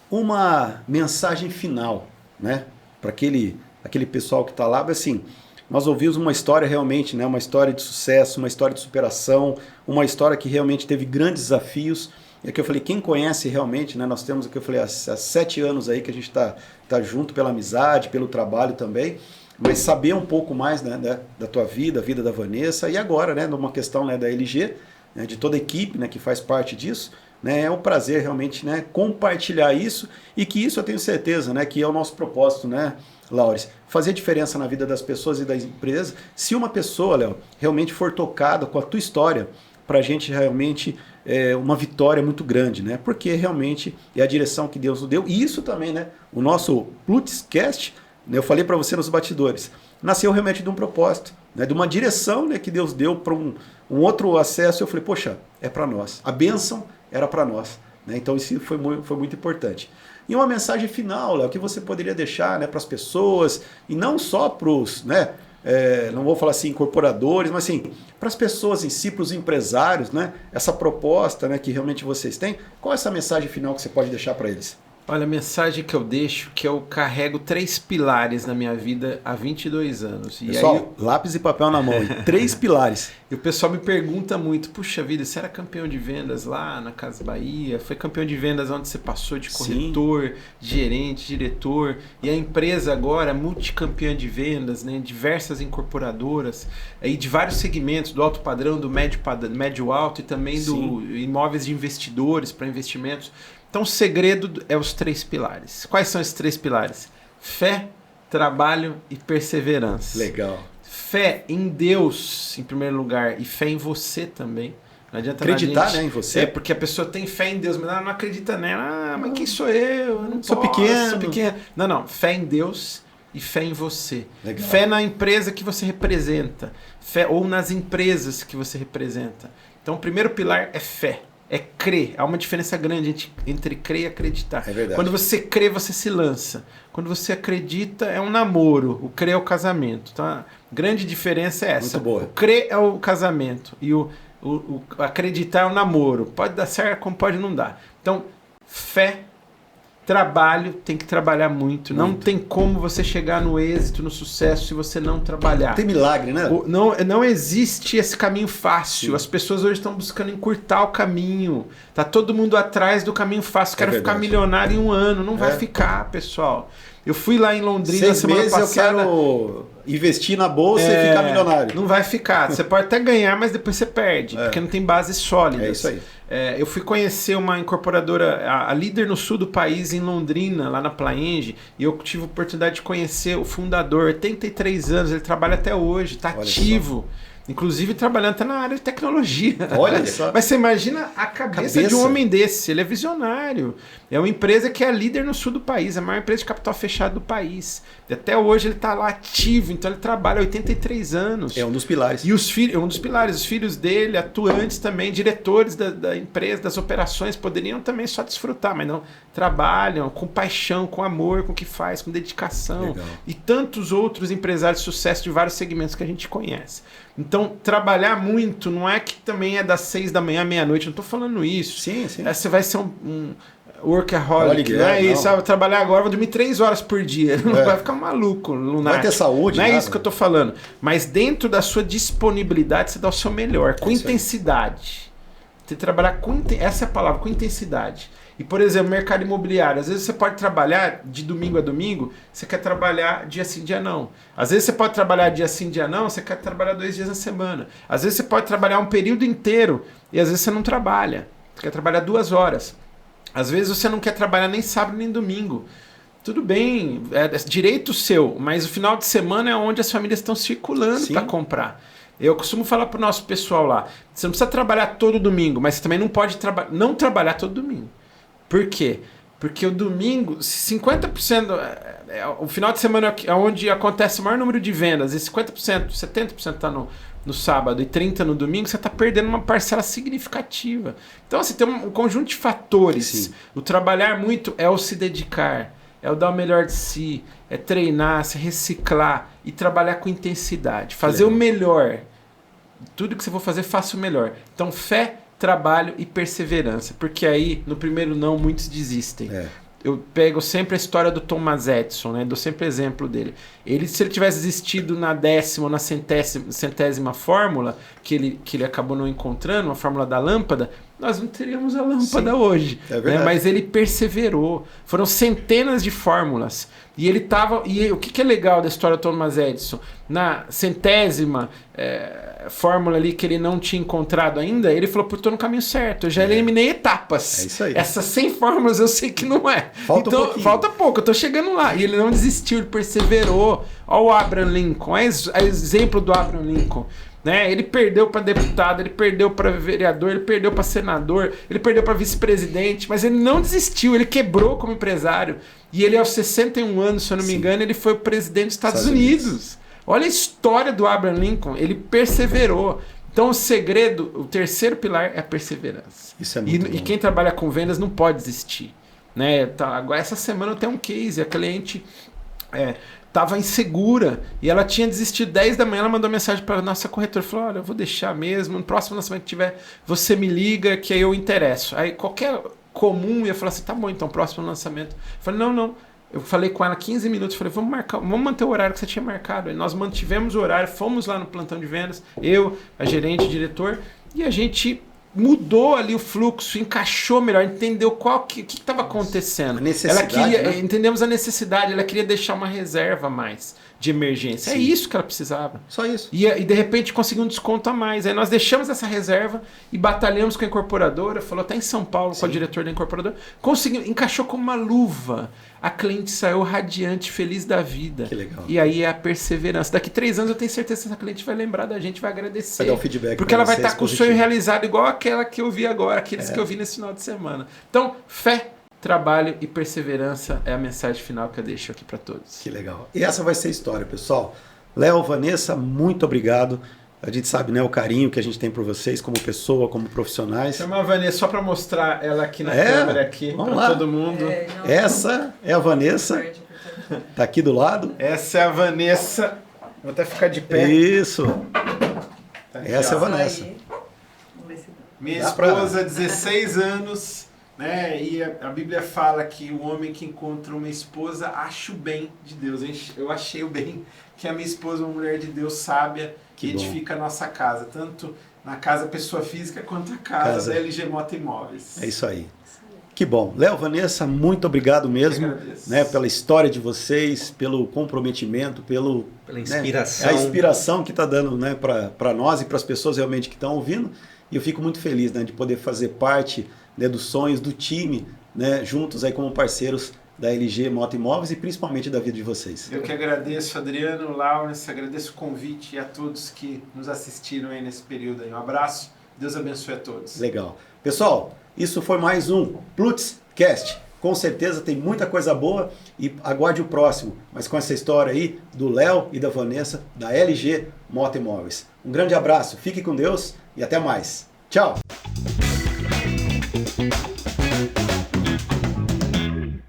uma mensagem final, né, para aquele pessoal que está lá. Assim, nós ouvimos uma história realmente, né, uma história de sucesso, uma história de superação, uma história que realmente teve grandes desafios. E aqui eu falei, quem conhece realmente, né? Nós temos aqui, eu falei, há 7 anos aí que a gente tá junto pela amizade, pelo trabalho também, mas saber um pouco mais, né, da tua vida, a vida da Vanessa, e agora, né, numa questão, né, da LG, né, de toda a equipe, né, que faz parte disso, né, é um prazer realmente, né, compartilhar isso, e que isso eu tenho certeza, né, que é o nosso propósito, né, Laures, fazer diferença na vida das pessoas e das empresas. Se uma pessoa, Léo, realmente for tocada com a tua história, para a gente realmente uma vitória muito grande, né? Porque realmente é a direção que Deus nos deu. E isso também, né? O nosso Plutzcast, né? Eu falei para você nos bastidores, nasceu realmente de um propósito, né? De uma direção, né, que Deus deu para um outro acesso. Eu falei, poxa, é para nós. A bênção era para nós, né? Então isso foi muito importante. E uma mensagem final, Léo, que você poderia deixar, né, para as pessoas, e não só para os, né, não vou falar assim incorporadores, mas assim, para as pessoas em si, para os empresários, né, essa proposta, né, que realmente vocês têm, qual é essa mensagem final que você pode deixar para eles? Olha, a mensagem que eu deixo, que eu carrego 3 pilares na minha vida há 22 anos. E pessoal, aí lápis e papel na mão, 3 pilares. E o pessoal me pergunta muito, puxa vida, você era campeão de vendas lá na Casa Bahia? Foi campeão de vendas onde você passou de corretor, gerente, diretor, e a empresa agora, multicampeã de vendas, né, diversas incorporadoras, aí de vários segmentos, do alto padrão, do médio alto e também do imóveis de investidores para investimentos. Então o segredo é os 3 pilares. Quais são esses 3 pilares? Fé, trabalho e perseverança. Legal. Fé em Deus, em primeiro lugar, e fé em você também. Não adianta acreditar, né, em você. Porque a pessoa tem fé em Deus, mas ela não acredita nela. Mas quem sou eu? Eu não sou pequeno. Não. Fé em Deus e fé em você. Legal. Fé na empresa que você representa. Fé ou nas empresas que você representa. Então o primeiro pilar é fé. É crer. Há uma diferença grande entre crer e acreditar. É verdade. Quando você crê, você se lança. Quando você acredita, é um namoro. O crer é o casamento. Então, a grande diferença é essa. Muito boa. O crer é o casamento. E o acreditar é o namoro. Pode dar certo, como pode não dar. Então, fé, trabalho, tem que trabalhar muito. Não tem como você chegar no êxito, no sucesso, se você não trabalhar. Tem milagre, né? Não existe esse caminho fácil. Sim. As pessoas hoje estão buscando encurtar o caminho. Tá todo mundo atrás do caminho fácil. Quero ficar milionário em um ano. Não vai ficar, pessoal. Eu fui lá em Londrina 6 semana meses passada. Eu quero investir na bolsa e ficar milionário. Não vai ficar. Você pode até ganhar, mas depois você perde. Porque não tem base sólida. É isso aí. Eu fui conhecer uma incorporadora, a líder no sul do país, em Londrina, lá na Plaenge, e eu tive a oportunidade de conhecer o fundador, 83 anos, ele trabalha até hoje, está ativo. Inclusive trabalhando até na área de tecnologia. Olha só. Mas você imagina a cabeça de um homem desse. Ele é visionário. É uma empresa que é a líder no sul do país. É a maior empresa de capital fechado do país. E até hoje ele está lá ativo. Então ele trabalha há 83 anos. É um dos pilares. E os filhos, é um dos pilares. Os filhos dele, atuantes também, diretores da empresa, das operações, poderiam também só desfrutar. Mas não. Trabalham com paixão, com amor, com o que faz, com dedicação. Legal. E tantos outros empresários de sucesso de vários segmentos que a gente conhece. Então, trabalhar muito não é que também é das 6 da manhã à meia-noite, não estou falando isso. Sim, sim. Você vai ser um workaholic, não é isso? Vou trabalhar agora, vou dormir 3 horas por dia. Não vai ficar maluco, lunático. Vai ter saúde, não é nada. isso que eu estou falando. Mas dentro da sua disponibilidade, você dá o seu melhor, com intensidade. Você trabalhar com essa é a palavra, com intensidade. E, por exemplo, mercado imobiliário. Às vezes você pode trabalhar de domingo a domingo, você quer trabalhar dia sim, dia não. Às vezes você pode trabalhar dia sim, dia não, você quer trabalhar 2 dias na semana. Às vezes você pode trabalhar um período inteiro e às vezes você não trabalha. Você quer trabalhar 2 horas. Às vezes você não quer trabalhar nem sábado nem domingo. Tudo bem, é direito seu, mas o final de semana é onde as famílias estão circulando para comprar. Eu costumo falar para o nosso pessoal lá, você não precisa trabalhar todo domingo, mas você também não pode não trabalhar todo domingo. Por quê? Porque o domingo, 50%, o final de semana é onde acontece o maior número de vendas, e 50%, 70% está no sábado e 30% no domingo, você está perdendo uma parcela significativa. Então, assim, tem um conjunto de fatores. Sim. O trabalhar muito é o se dedicar, é o dar o melhor de si, é treinar, se reciclar e trabalhar com intensidade. Fazer o melhor. Tudo que você for fazer, faça o melhor. Então, fé, trabalho e perseverança, porque aí no primeiro não muitos desistem. Eu pego sempre a história do Thomas Edison, né? Dou sempre exemplo dele. Se ele tivesse desistido na 10ª ou na 100ª fórmula, que ele acabou não encontrando, a fórmula da lâmpada, nós não teríamos a lâmpada hoje. Né? Mas ele perseverou. Foram centenas de fórmulas. E ele estava. E o que é legal da história do Thomas Edison? Na 100ª fórmula ali que ele não tinha encontrado ainda, ele falou: estou no caminho certo, eu já eliminei etapas. É isso aí. Essas 100 fórmulas eu sei que não é. Falta pouco, eu estou chegando lá. E ele não desistiu, ele perseverou. Olha o Abraham Lincoln, olha exemplo do Abraham Lincoln. Né? Ele perdeu para deputado, ele perdeu para vereador, ele perdeu para senador, ele perdeu para vice-presidente, mas ele não desistiu, ele quebrou como empresário. E ele, aos 61 anos, se eu não me engano, ele foi o presidente dos Estados Unidos. Olha a história do Abraham Lincoln, ele perseverou. Então o segredo, o terceiro pilar é a perseverança. Isso é muito bom. E quem trabalha com vendas não pode desistir. Né? Agora, essa semana eu tenho um case, a cliente estava insegura e ela tinha desistido 10 da manhã, ela mandou mensagem para a nossa corretora, falou: olha, eu vou deixar mesmo, no próximo lançamento que tiver, você me liga que aí eu interesso. Aí qualquer comum ia falar assim: tá bom, então próximo lançamento. Eu falei: não. Eu falei com ela 15 minutos, falei: vamos manter o horário que você tinha marcado. E nós mantivemos o horário, fomos lá no plantão de vendas, eu, a gerente, o diretor, e a gente mudou ali o fluxo, encaixou melhor, entendeu o que estava acontecendo. A necessidade, ela queria, né? Entendemos a necessidade, ela queria deixar uma reserva a mais de emergência. Sim. É isso que ela precisava. Só isso. E de repente conseguiu um desconto a mais. Aí nós deixamos essa reserva e batalhamos com a incorporadora, falou até em São Paulo, com a diretora da incorporadora, conseguiu, encaixou como uma luva. A cliente saiu radiante, feliz da vida. Que legal. E aí é a perseverança. Daqui 3 anos eu tenho certeza que essa cliente vai lembrar da gente, vai agradecer. Vai dar um feedback. Porque ela vai estar com o sonho realizado igual aquela que eu vi agora, aqueles que eu vi nesse final de semana. Então, fé, trabalho e perseverança é a mensagem final que eu deixo aqui para todos. Que legal. E essa vai ser a história, pessoal. Léo, Vanessa, muito obrigado. A gente sabe, né, o carinho que a gente tem por vocês como pessoa, como profissionais. Chama a Vanessa só para mostrar ela aqui na câmera aqui para todo mundo. Essa é a Vanessa. Tá aqui do lado. Essa é a Vanessa. Vou até ficar de pé. Isso. Tá aqui, essa é a Vanessa. Minha esposa, 16 anos, né? E a Bíblia fala que o homem que encontra uma esposa acha o bem de Deus. Eu achei o bem que a minha esposa é uma mulher de Deus sábia que edifica a nossa casa, tanto na casa pessoa física quanto a casa da LG Moto Imóveis. É isso aí. Que bom. Léo, Vanessa, muito obrigado mesmo, né, pela história de vocês, pelo comprometimento, pela inspiração. A inspiração que está dando, né, para nós e para as pessoas realmente que estão ouvindo. E eu fico muito feliz, né, de poder fazer parte, né, dos sonhos do time, né, juntos aí como parceiros da LG Moto Imóveis e principalmente da vida de vocês. Eu que agradeço, Adriano, Laurence, agradeço o convite e a todos que nos assistiram aí nesse período aí. Um abraço, Deus abençoe a todos. Legal. Pessoal, isso foi mais um Plutzcast. Com certeza tem muita coisa boa e aguarde o próximo, mas com essa história aí do Léo e da Vanessa da LG Moto Imóveis. Um grande abraço, fique com Deus e até mais. Tchau!